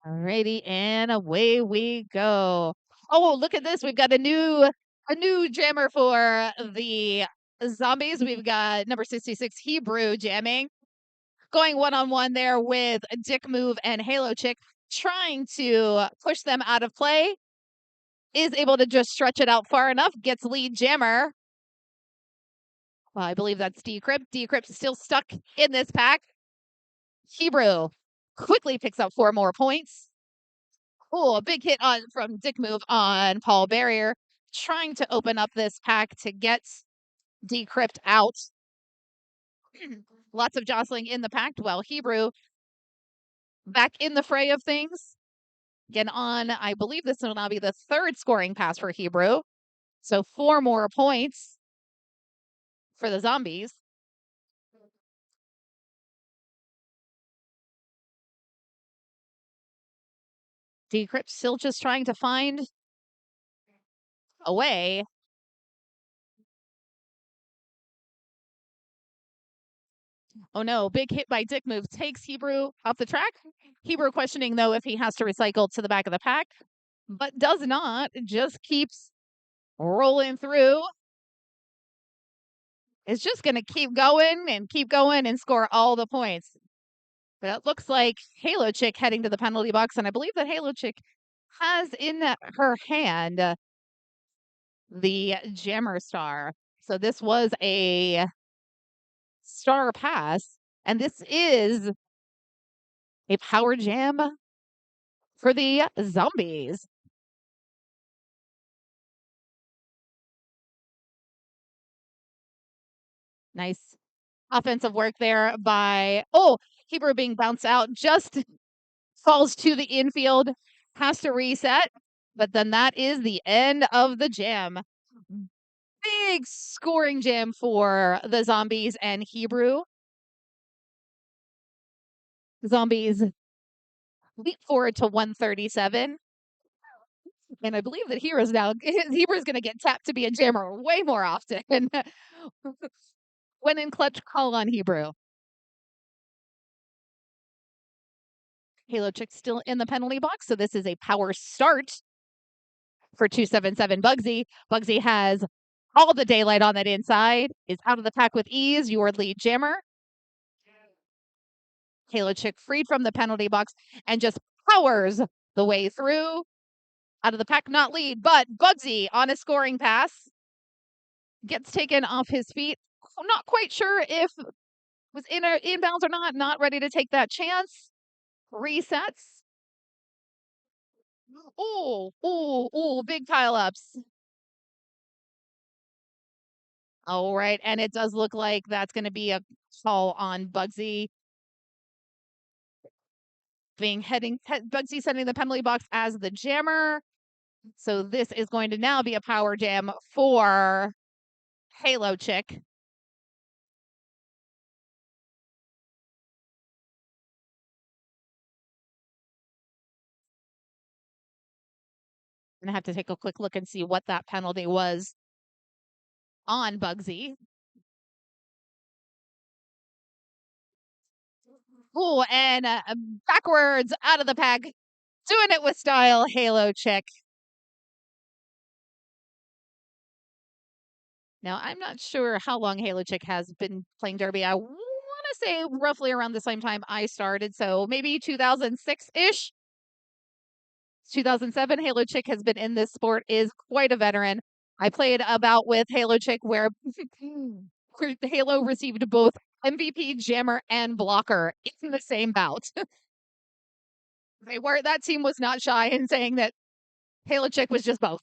Alrighty, and away we go. Oh, look at this. We've got a new jammer for the Zombies. We've got number 66 Hebrew jamming. Going one-on-one there with Dick Move and Halo Chick, trying to push them out of play. Is able to just stretch it out far enough, gets lead jammer. Well, I believe that's Decrypt. Decrypt still stuck in this pack. Hebrew quickly picks up 4 more points. Oh, a big hit from Dick Move on Paul Barrier, trying to open up this pack to get Decrypt out. Lots of jostling in the pack while Hebrew back in the fray of things. Again, I believe this will now be the 3rd scoring pass for Hebrew. So 4 more points for the Zombies. Decrypt still just trying to find a way. Oh no, big hit by Dick Move takes Hebrew off the track. Hebrew questioning, though, if he has to recycle to the back of the pack, but does not. Just keeps rolling through. It's just going to keep going and score all the points. But it looks like Halo Chick heading to the penalty box, and I believe that Halo Chick has in her hand the Jammer Star. So this was a star pass, and this is a power jam for the Zombies. Nice offensive work there by, Hebrew being bounced out, just falls to the infield, has to reset, but then that is the end of the jam. Big scoring jam for the Zombies and Hebrew. Zombies leap forward to 137. And I believe that Hebrew's going to get tapped to be a jammer way more often. When in clutch, call on Hebrew. Halo Chick still in the penalty box, so this is a power start for 277 Bugsy. Bugsy has all the daylight on that inside, is out of the pack with ease, your lead jammer. Halo Chick freed from the penalty box and just powers the way through. Out of the pack, not lead, but Bugsy on a scoring pass. gets taken off his feet. I'm not quite sure if was inbounds or not. Not ready to take that chance. Resets. Oh, big pile ups. All right, and it does look like that's going to be a call on Bugsy. Bugsy sending the penalty box as the jammer. So this is going to now be a power jam for Halo Chick. Gonna have to take a quick look and see what that penalty was on Bugsy. Oh, and backwards out of the pack, doing it with style, Halo Chick. Now, I'm not sure how long Halo Chick has been playing Derby. I want to say roughly around the same time I started, so maybe 2006-ish. 2007, Halo Chick has been in this sport, is quite a veteran. I played a bout with Halo Chick where Halo received both MVP, Jammer, and Blocker in the same bout. That team was not shy in saying that Halo Chick was just both.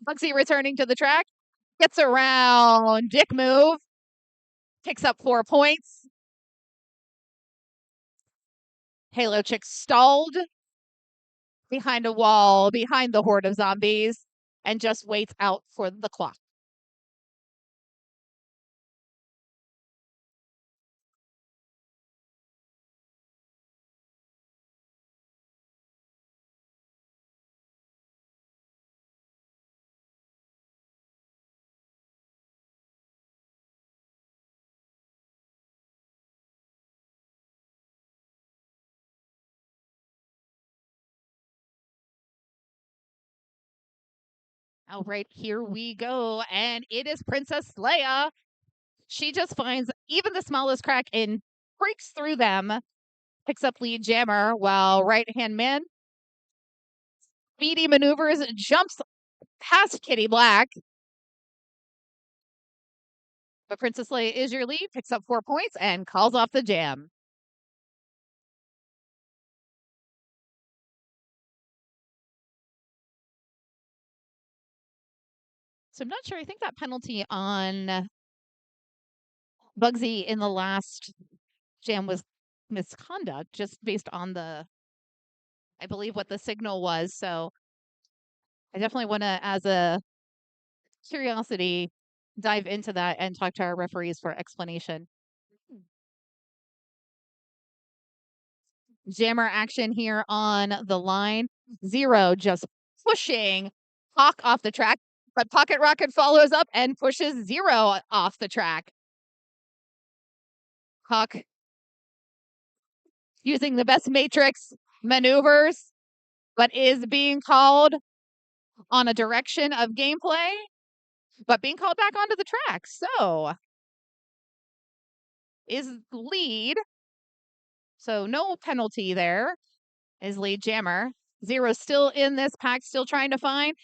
Bugsy returning to the track, gets around Dick Move, picks up 4 points. Halo Chick stalled behind a wall, behind the horde of zombies, and just waits out for the clock. All right, here we go. And it is Princess Leia. She just finds even the smallest crack and breaks through them, picks up lead jammer while right hand man speedy maneuvers, jumps past Kitty Black. But Princess Leia is your lead, picks up 4 points, and calls off the jam. So I'm not sure. I think that penalty on Bugsy in the last jam was misconduct, just based on I believe, what the signal was. So I definitely want to, as a curiosity, dive into that and talk to our referees for explanation. Jammer action here on the line. Zero just pushing Hawk off the track, but Pocket Rocket follows up and pushes Zero off the track. Hawk using the best Matrix maneuvers, but is being called on a direction of gameplay, but being called back onto the track. So is lead. So no penalty there is lead jammer. Zero still in this pack, still trying to find.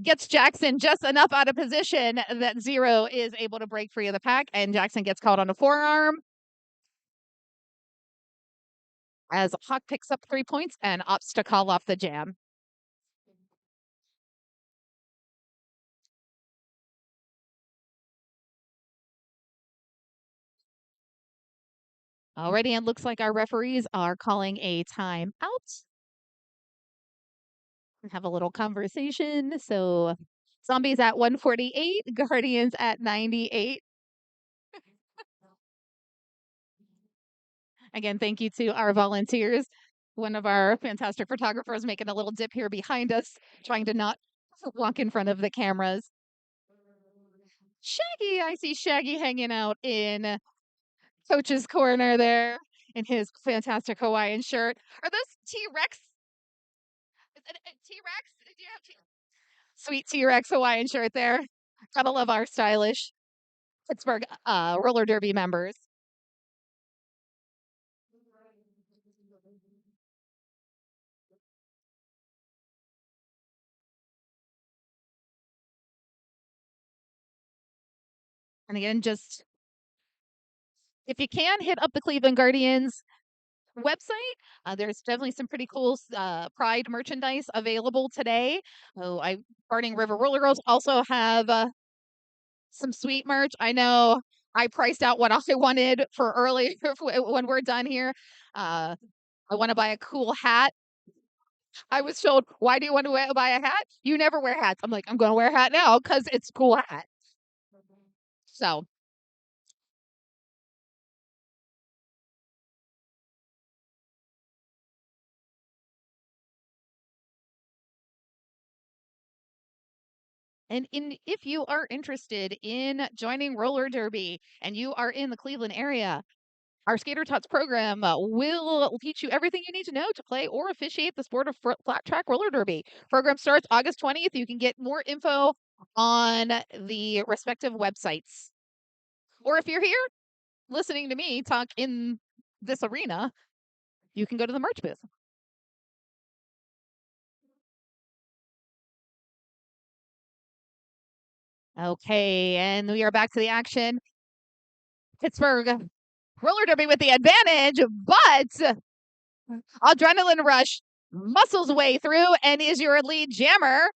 Gets Jackson just enough out of position that Zero is able to break free of the pack, and Jackson gets caught on a forearm. As Hawk picks up 3 points and opts to call off the jam. Alrighty, and looks like our referees are calling a timeout. Have a little conversation. So Zombies at 148, Guardians at 98. Again, thank you to our volunteers. One of our fantastic photographers making a little dip here behind us, trying to not walk in front of the cameras. Shaggy, I see Shaggy hanging out in Coach's corner there in his fantastic Hawaiian shirt. Are those T-Rex? Is it a T-Rex? Do you have sweet T-Rex Hawaiian shirt there? Gotta love our stylish Pittsburgh roller derby members. And again, just if you can hit up the Cleveland Guardians website, there's definitely some pretty cool Pride merchandise available today. Guarding River Roller Girls also have some sweet merch. I know I priced out what I wanted for early when we're done here. I want to buy a cool hat. I was told, why do you want to buy a hat? You never wear hats. I'm like, I'm going to wear a hat now because it's a cool hat. So, if you are interested in joining roller derby and you are in the Cleveland area, our Skater Tots program will teach you everything you need to know to play or officiate the sport of flat track roller derby. Program starts August 20th. You can get more info on the respective websites. Or if you're here listening to me talk in this arena, you can go to the merch booth. Okay, and we are back to the action. Pittsburgh roller derby with the advantage, but Adrenaline Rush muscles way through and is your lead jammer.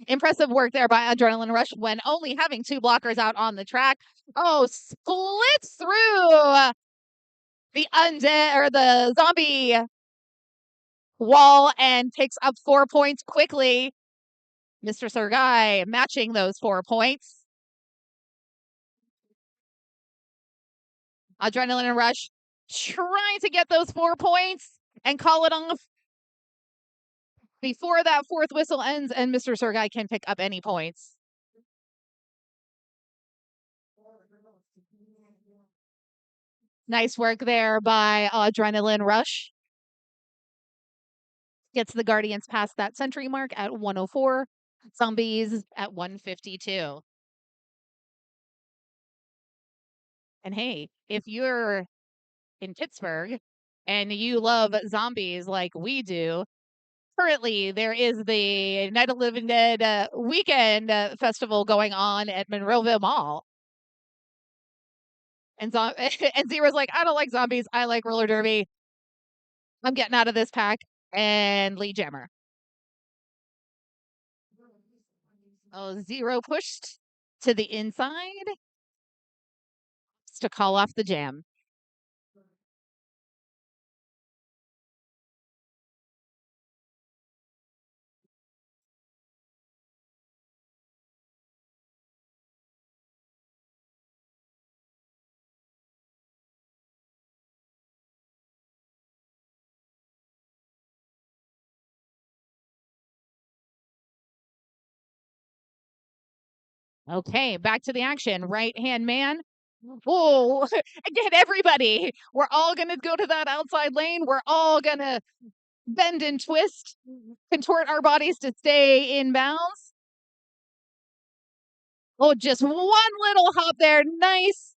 Impressive work there by Adrenaline Rush when only having two blockers out on the track. Oh, splits through the undead or the zombie wall and picks up 4 points quickly. Mr. Sergai matching those 4 points. Adrenaline Rush trying to get those 4 points and call it off before that fourth whistle ends and Mr. Sergai can pick up any points. Nice work there by Adrenaline Rush. Gets the Guardians past that century mark at 104. Zombies at 152. And hey, if you're in Pittsburgh and you love zombies like we do, currently there is the Night of Living Dead weekend festival going on at Monroeville Mall. And, and Zero's like, I don't like zombies. I like roller derby. I'm getting out of this pack. And lead jammer. Oh, Zero pushed to the inside to call off the jam. Okay, back to the action. Right hand man. Oh, again, everybody. We're all going to go to that outside lane. We're all going to bend and twist, contort our bodies to stay in bounds. Oh, just one little hop there. Nice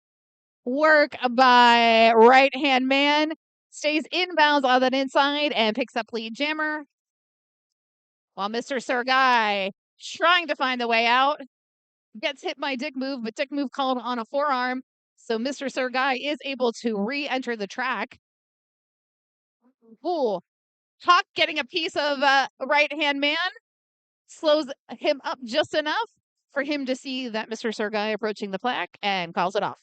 work by right hand man. Stays inbounds on that inside and picks up lead jammer. While Mr. Sergai trying to find the way out. Gets hit by Dick Move, but Dick Move called on a forearm. So Mr. Sergai is able to re-enter the track. Ooh, Hawk getting a piece of right-hand man. Slows him up just enough for him to see that Mr. Sergai approaching the plaque and calls it off.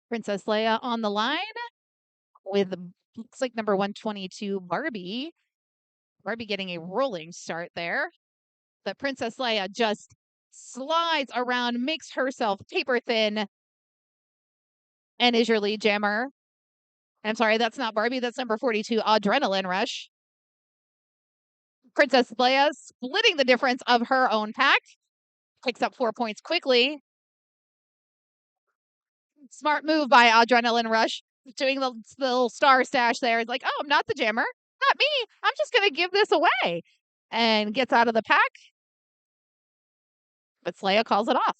Princess Leia on the line with, looks like number 122, Barbie. Barbie getting a rolling start there. But Princess Leia just slides around, makes herself paper thin, and is your lead jammer. I'm sorry, that's not Barbie. That's number 42, Adrenaline Rush. Princess Leia splitting the difference of her own pack. Picks up 4 points quickly. Smart move by Adrenaline Rush. Doing the little star stash there. It's like, oh, I'm not the jammer. Not me. I'm just going to give this away. And gets out of the pack. but Slaya calls it off.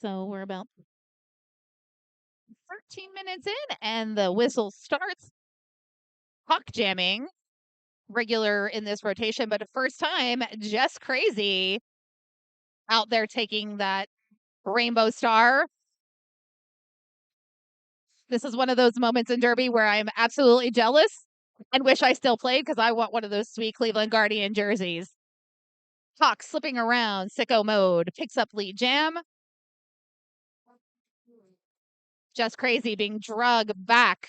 So we're about 13 minutes in, and the whistle starts. Hawk jamming, regular in this rotation, but the first time, just crazy out there taking that rainbow star. This is one of those moments in Derby where I'm absolutely jealous and wish I still played because I want one of those sweet Cleveland Guardian jerseys. Hawk slipping around, sicko mode, picks up lead jam. Just crazy being drugged back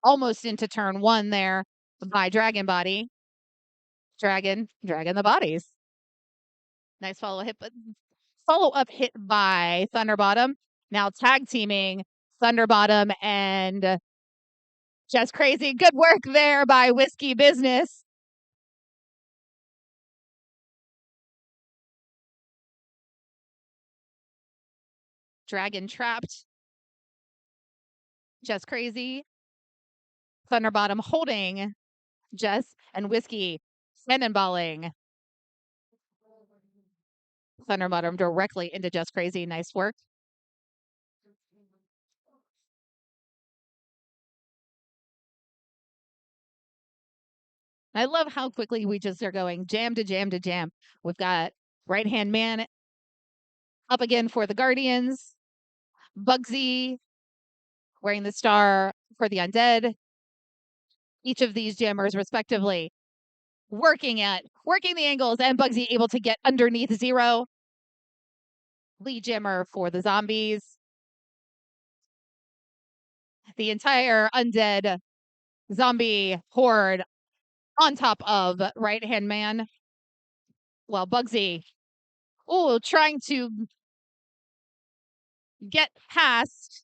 almost into turn one there by Dragon Body. Dragon the bodies. Nice follow up hit by Thunderbottom. Now tag teaming Thunderbottom and Just Crazy. Good work there by Whiskey Business. Dragon trapped. Just Crazy. Thunderbottom holding Jess and Whiskey cannonballing Thunderbottom directly into Just Crazy. Nice work. I love how quickly we just are going jam to jam to jam. We've got right hand man up again for the Guardians. Bugsy wearing the star for the Undead. Each of these jammers, respectively, working the angles, and Bugsy able to get underneath zero. Lead jammer for the Zombies. The entire Undead zombie horde on top of right hand man. Well, Bugsy, trying to get past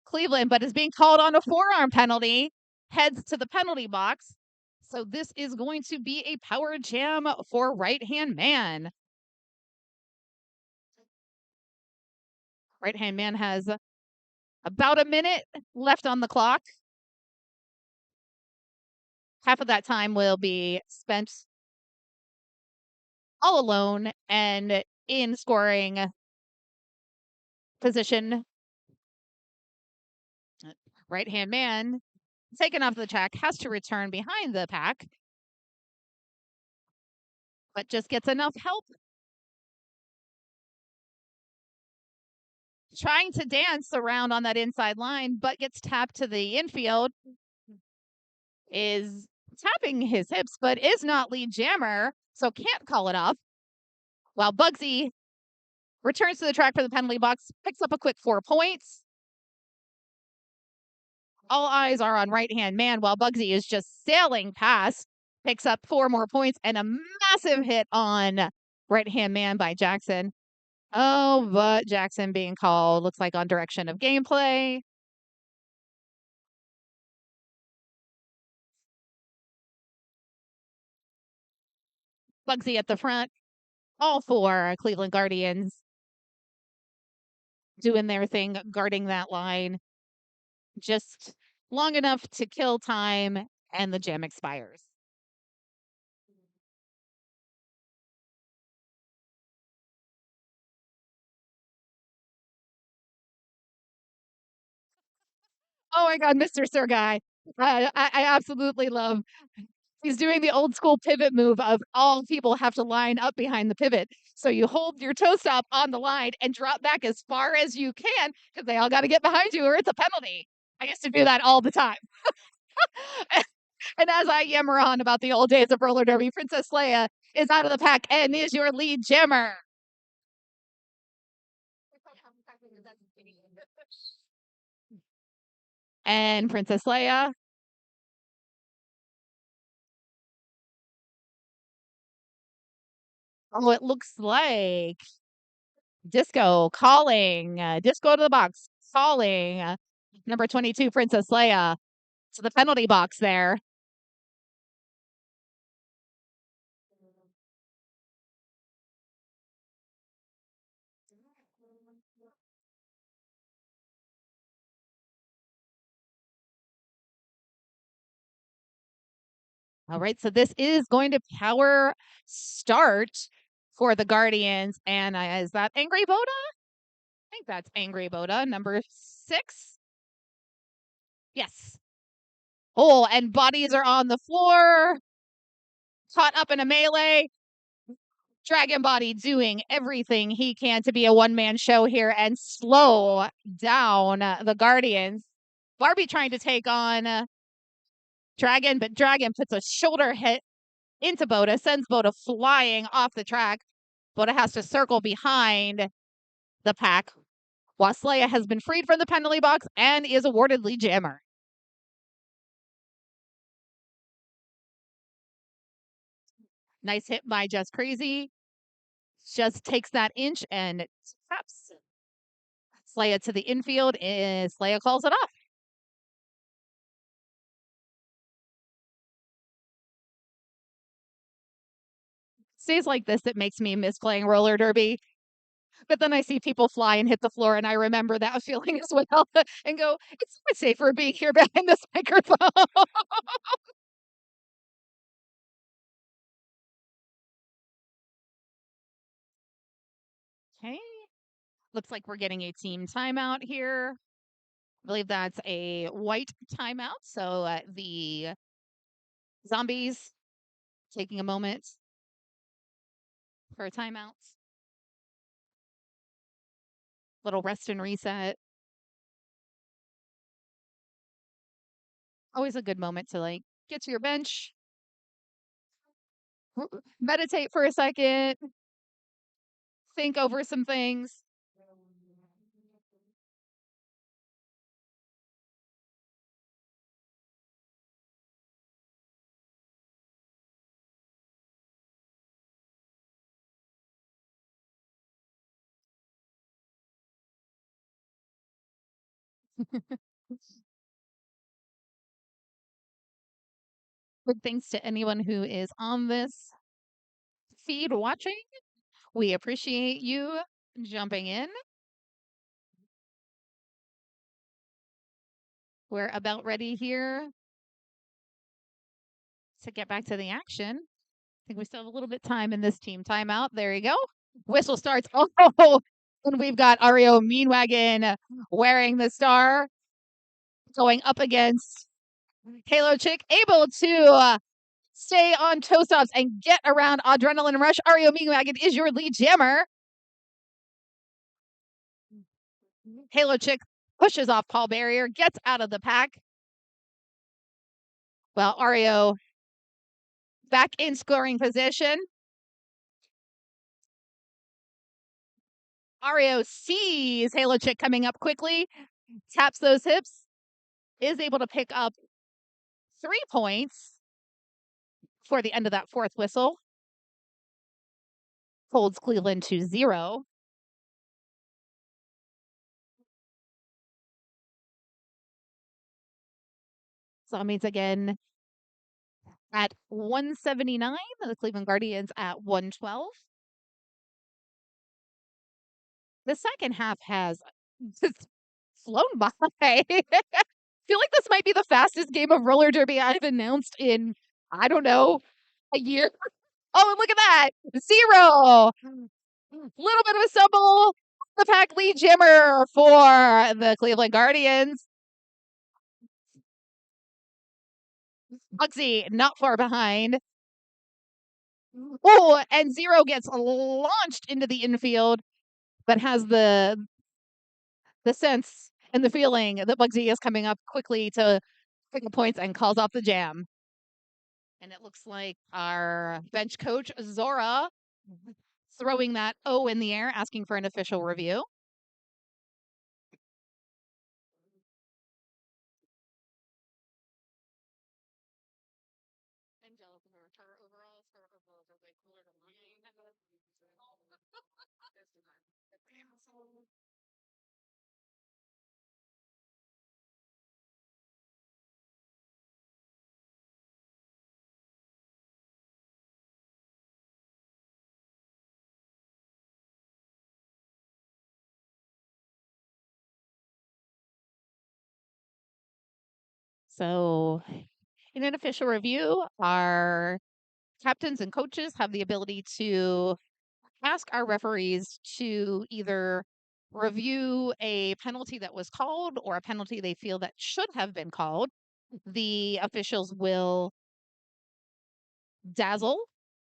Cleveland, but is being called on a forearm penalty, heads to the penalty box. So this is going to be a power jam for right hand man. Right hand man has about a minute left on the clock. Half of that time will be spent all alone and in scoring position. Right hand man taken off the track, has to return behind the pack, but just gets enough help. Trying to dance around on that inside line, but gets tapped to the infield. Is tapping his hips, but is not lead jammer, so can't call it off. While Bugsy returns to the track for the penalty box, picks up a quick 4 points. All eyes are on right-hand man while Bugsy is just sailing past, picks up 4 more points and a massive hit on right-hand man by Jackson. Oh, but Jackson being called looks like on direction of gameplay. Bugsy at the front. All 4 Cleveland Guardians doing their thing, guarding that line. Just long enough to kill time and the jam expires. Oh my God, Mr. Sir Guy. I absolutely love. He's doing the old school pivot move of all people have to line up behind the pivot. So you hold your toe stop on the line and drop back as far as you can because they all got to get behind you or it's a penalty. I used to do that all the time. And as I yammer on about the old days of roller derby, Princess Leia is out of the pack and is your lead jammer. And Princess Leia. Oh, it looks like Disco calling. Disco to the box calling. Number 22, Princess Leia, to the penalty box there. All right, so this is going to power start for the Guardians. And is that Angry Boda? I think that's Angry Boda, number 6. Yes. Oh, and bodies are on the floor, caught up in a melee. Dragon Body doing everything he can to be a one-man show here and slow down the Guardians. Barbie trying to take on Dragon, but Dragon puts a shoulder hit into Boda, sends Boda flying off the track. Boda has to circle behind the pack. While Leia has been freed from the penalty box and is awarded lead jammer. Nice hit by Just Crazy. Just takes that inch and taps Leia to the infield. Leia calls it off. Stays like this, it makes me miss playing roller derby. But then I see people fly and hit the floor, and I remember that feeling as well and go, it's so much safer being here behind this microphone. Okay. Looks like we're getting a team timeout here. I believe that's a white timeout. So the Zombies taking a moment for a timeout. Little rest and reset. Always a good moment to like get to your bench, meditate for a second, think over some things. Big thanks to anyone who is on this feed watching. We appreciate you jumping in. We're about ready here to get back to the action. I think we still have a little bit time in this team timeout. There you go. Whistle starts. Oh, and we've got Ario Meanwagon wearing the star going up against Halo Chick, able to stay on toe stops and get around Adrenaline Rush. Ario Meanwagon is your lead jammer. Halo Chick pushes off Paul Barrier, gets out of the pack. Well, Ario back in scoring position. Ario sees Halo Chick coming up quickly, taps those hips, is able to pick up 3 points for the end of that fourth whistle. Holds Cleveland to 0. So that means again at 179, the Cleveland Guardians at 112. The second half has just flown by. I feel like this might be the fastest game of roller derby I've announced in, I don't know, a year. Oh, and look at that. 0. Little bit of a stumble. The pack lead jammer for the Cleveland Guardians. Bugsy not far behind. Oh, and 0 gets launched into the infield, but has the sense and the feeling that Bugsy is coming up quickly to pick up points and calls off the jam. And it looks like our bench coach, Zora, throwing that O in the air, asking for an official review. So, in an official review, our captains and coaches have the ability to ask our referees to either review a penalty that was called or a penalty they feel that should have been called. The officials will dazzle.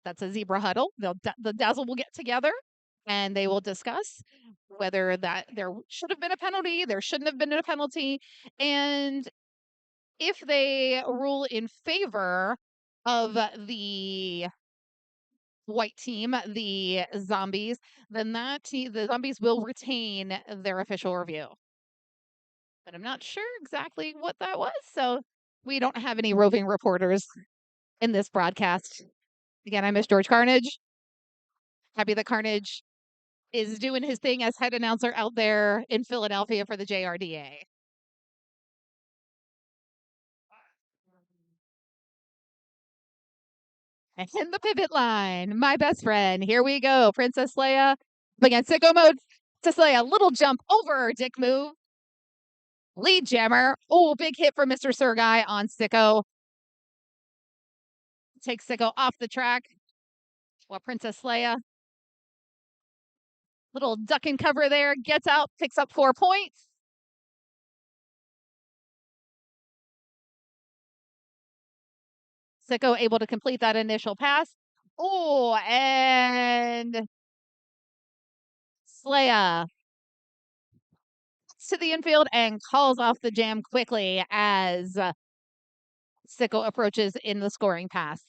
That's a zebra huddle. The dazzle will get together and they will discuss whether that there should have been a penalty, there shouldn't have been a penalty, and if they rule in favor of the white team, the zombies, then the zombies will retain their official review. But I'm not sure exactly what that was, so we don't have any roving reporters in this broadcast. Again, I miss George Carnage. Happy that Carnage is doing his thing as head announcer out there in Philadelphia for the JRDA. And the pivot line, my best friend. Here we go. Princess Leia against sicko mode. Princess Leia, little jump over dick move. Lead jammer. Oh, big hit for Mr. Sergai on Sicko. Takes Sicko off the track. While Princess Leia, little duck and cover there, gets out, picks up 4 points. Sicko able to complete that initial pass. Oh, and Leia to the infield and calls off the jam quickly as Sicko approaches in the scoring pass.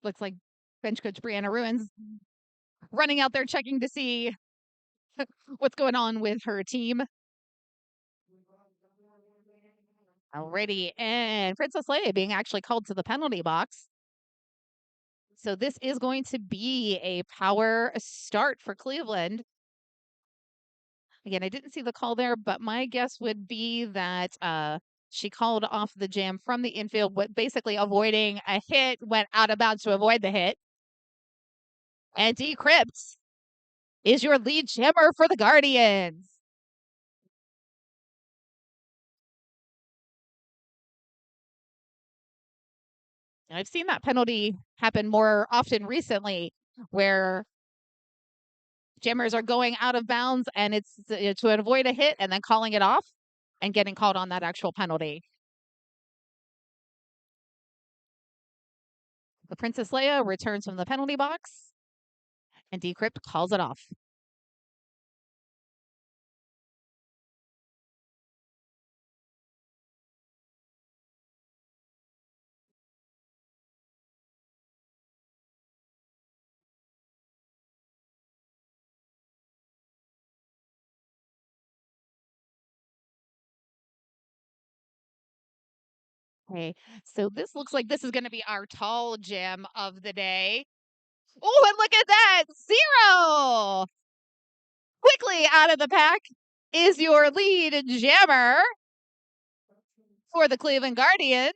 Looks like bench coach Brianna Ruins running out there checking to see what's going on with her team. Alrighty, and Princess Leia being actually called to the penalty box. So this is going to be a power start for Cleveland. Again, I didn't see the call there, but my guess would be that she called off the jam from the infield, basically avoiding a hit, went out of bounds to avoid the hit. And Decrypt is your lead jammer for the Guardians. And I've seen that penalty happen more often recently where jammers are going out of bounds and it's to avoid a hit and then calling it off and getting called on that actual penalty. The Princess Leia returns from the penalty box and Decrypt calls it off. Okay, so this looks like this is going to be our tall jam of the day. Oh, and look at that! 0! Quickly out of the pack is your lead jammer for the Cleveland Guardians.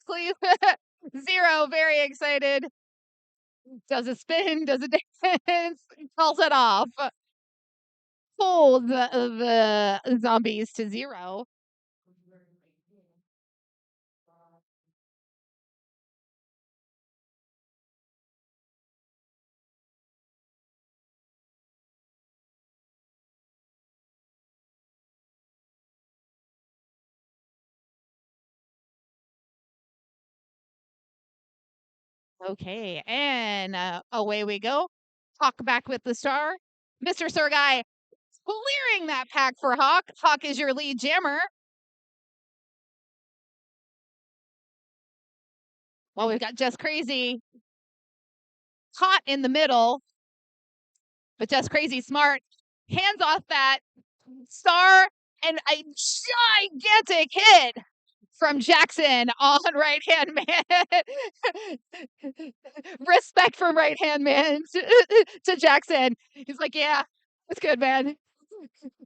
Cleveland 0, very excited. Does a spin, does a dance, calls it off. Pulls the zombies to 0. Okay, and away we go. Hawk back with the star. Mr. Sergai clearing that pack for Hawk. Hawk is your lead jammer. Well, we've got Just Crazy caught in the middle, but Just Crazy smart. Hands off that star and a gigantic hit from Jackson on right hand man. Respect from right hand man to Jackson. He's like, yeah, it's good, man.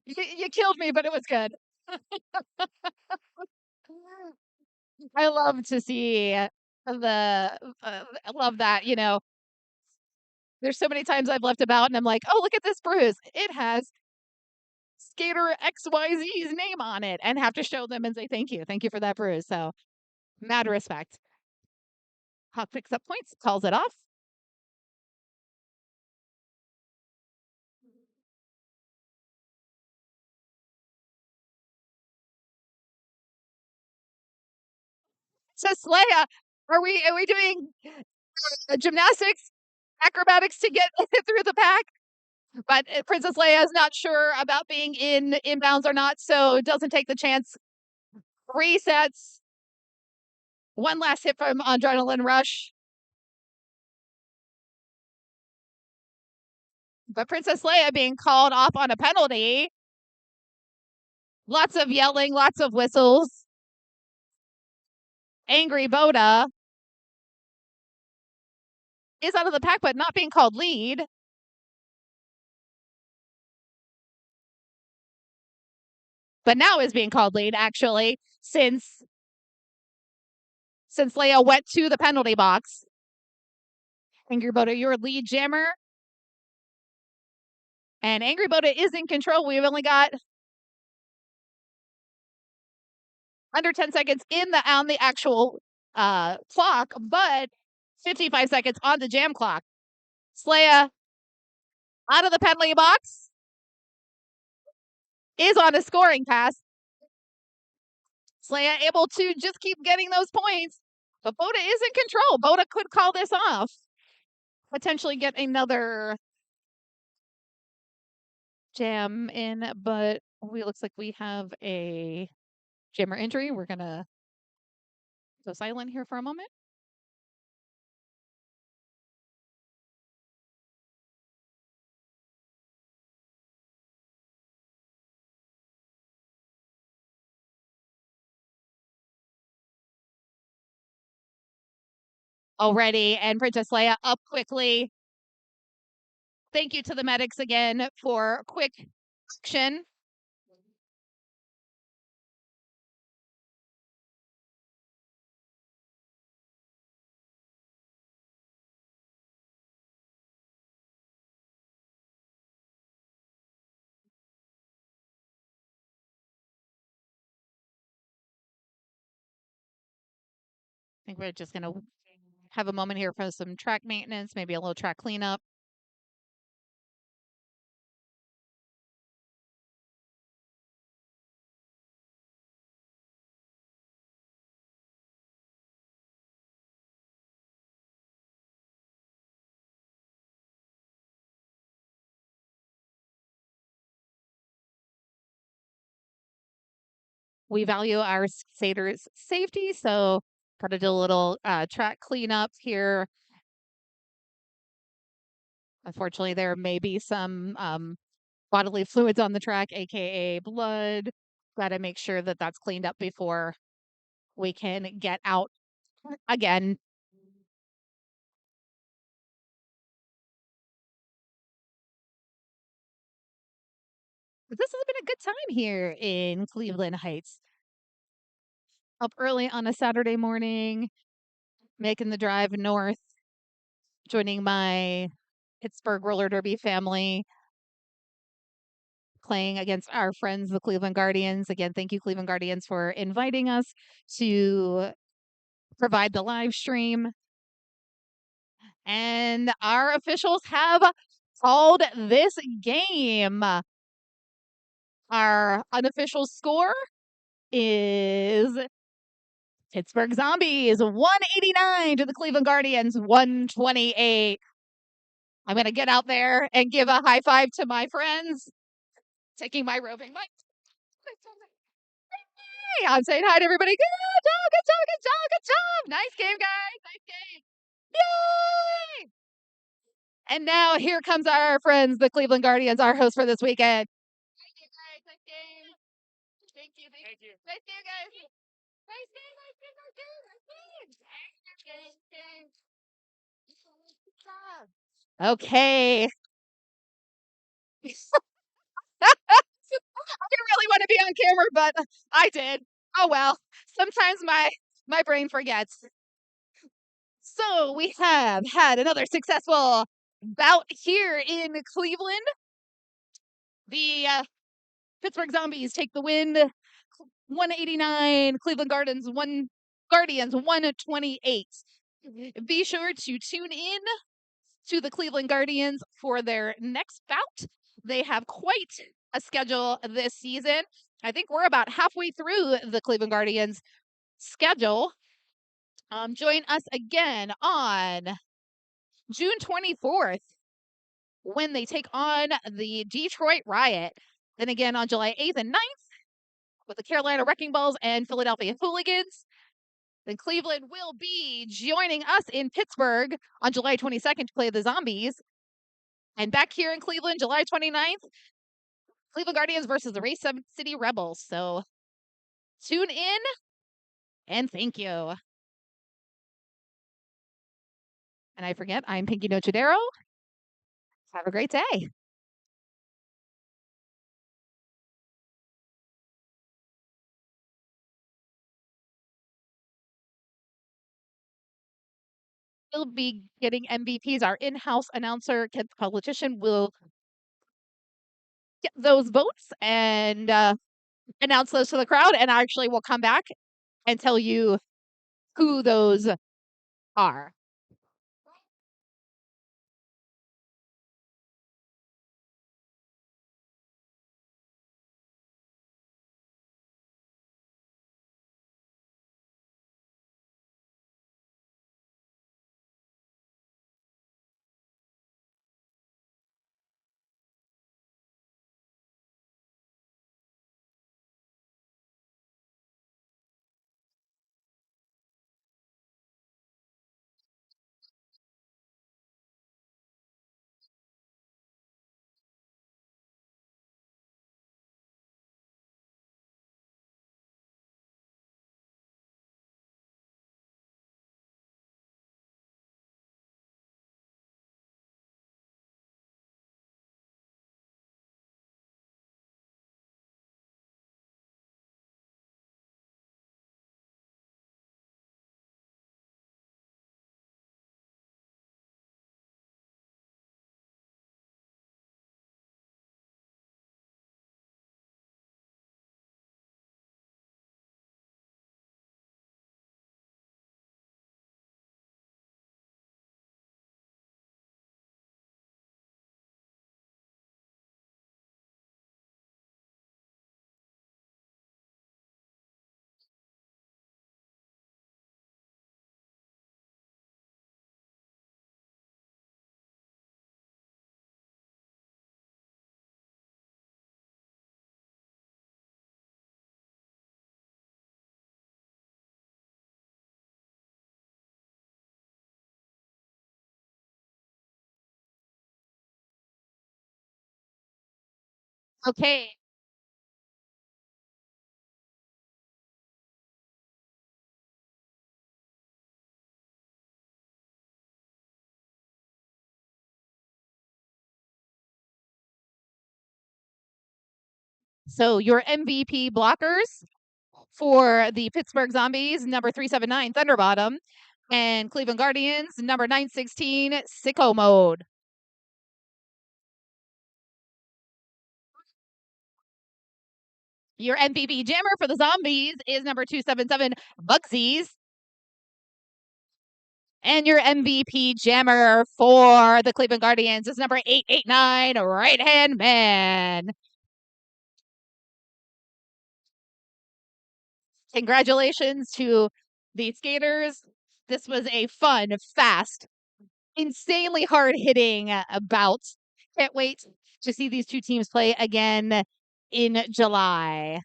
You killed me, but it was good. I love to see I love that, there's so many times I've left about and I'm like, "Oh, look at this bruise. It has skater XYZ's name on it," and have to show them and say, "Thank you. Thank you for that bruise." So, mad respect. Hawk picks up points, calls it off. So, Leia, are we doing gymnastics, acrobatics to get through the pack? But Princess Leia is not sure about being in inbounds or not, so doesn't take the chance. Resets. One last hit from Adrenaline Rush. But Princess Leia being called off on a penalty. Lots of yelling, lots of whistles. Angry Boda is out of the pack, but not being called lead. But now is being called lead, actually, since Leia went to the penalty box. Angry Boda, your lead jammer. And Angry Boda is in control. We've only got under 10 seconds on the actual clock, but 55 seconds on the jam clock. Leia out of the penalty box is on a scoring pass. Leia able to just keep getting those points, but Boda is in control. Boda could call this off, potentially get another jam in, but looks like we have a jammer injury. We're gonna go silent here for a moment. Already, and Princess Leia up quickly. Thank you to the medics again for quick action. I think we're just gonna have a moment here for some track maintenance, maybe a little track cleanup. We value our skaters' safety, so gotta do a little track cleanup here. Unfortunately, there may be some bodily fluids on the track, aka blood. Gotta make sure that that's cleaned up before we can get out again. But this has been a good time here in Cleveland Heights. Up early on a Saturday morning, making the drive north, joining my Pittsburgh roller derby family, playing against our friends, the Cleveland Guardians. Again, thank you, Cleveland Guardians, for inviting us to provide the live stream. And our officials have called this game. Our unofficial score is Pittsburgh Zombies 189 to the Cleveland Guardians 128. I'm going to get out there and give a high five to my friends, taking my roving mic. Hey, I'm saying hi to everybody. Good job, good job, good job, good job. Nice game, guys. Nice game. Yay! And now here comes our friends, the Cleveland Guardians, our host for this weekend. Thank you, guys. Nice game. Thank you. Thank you. Nice game, guys. Nice game, nice game, nice game, nice game. Good job. Okay. I didn't really want to be on camera, but I did. Oh well. Sometimes My brain forgets. So we have had another successful bout here in Cleveland. The Pittsburgh Zombies take the win, 189. Cleveland Guardians 128. Be sure to tune in to the Cleveland Guardians for their next bout. They have quite a schedule this season. I think we're about halfway through the Cleveland Guardians schedule. Join us again on June 24th when they take on the Detroit Riot. Then again on July 8th and 9th with the Carolina Wrecking Balls and Philadelphia Hooligans. Then Cleveland will be joining us in Pittsburgh on July 22nd to play the Zombies. And back here in Cleveland, July 29th, Cleveland Guardians versus the Race City Rebels. So tune in and thank you. And I forget, I'm Pinky Nochadero. Have a great day. We'll be getting MVPs. Our in-house announcer, Kent the Politician, will get those votes and announce those to the crowd. And actually, we'll come back and tell you who those are. Okay. So your MVP blockers for the Pittsburgh Zombies, number 379, Thunderbottom, and Cleveland Guardians, number 916, Sicko Mode. Your MVP jammer for the Zombies is number 277, Bugsies. And your MVP jammer for the Cleveland Guardians is number 889, Right Hand Man. Congratulations to the skaters. This was a fun, fast, insanely hard hitting bout. Can't wait to see these two teams play again in July.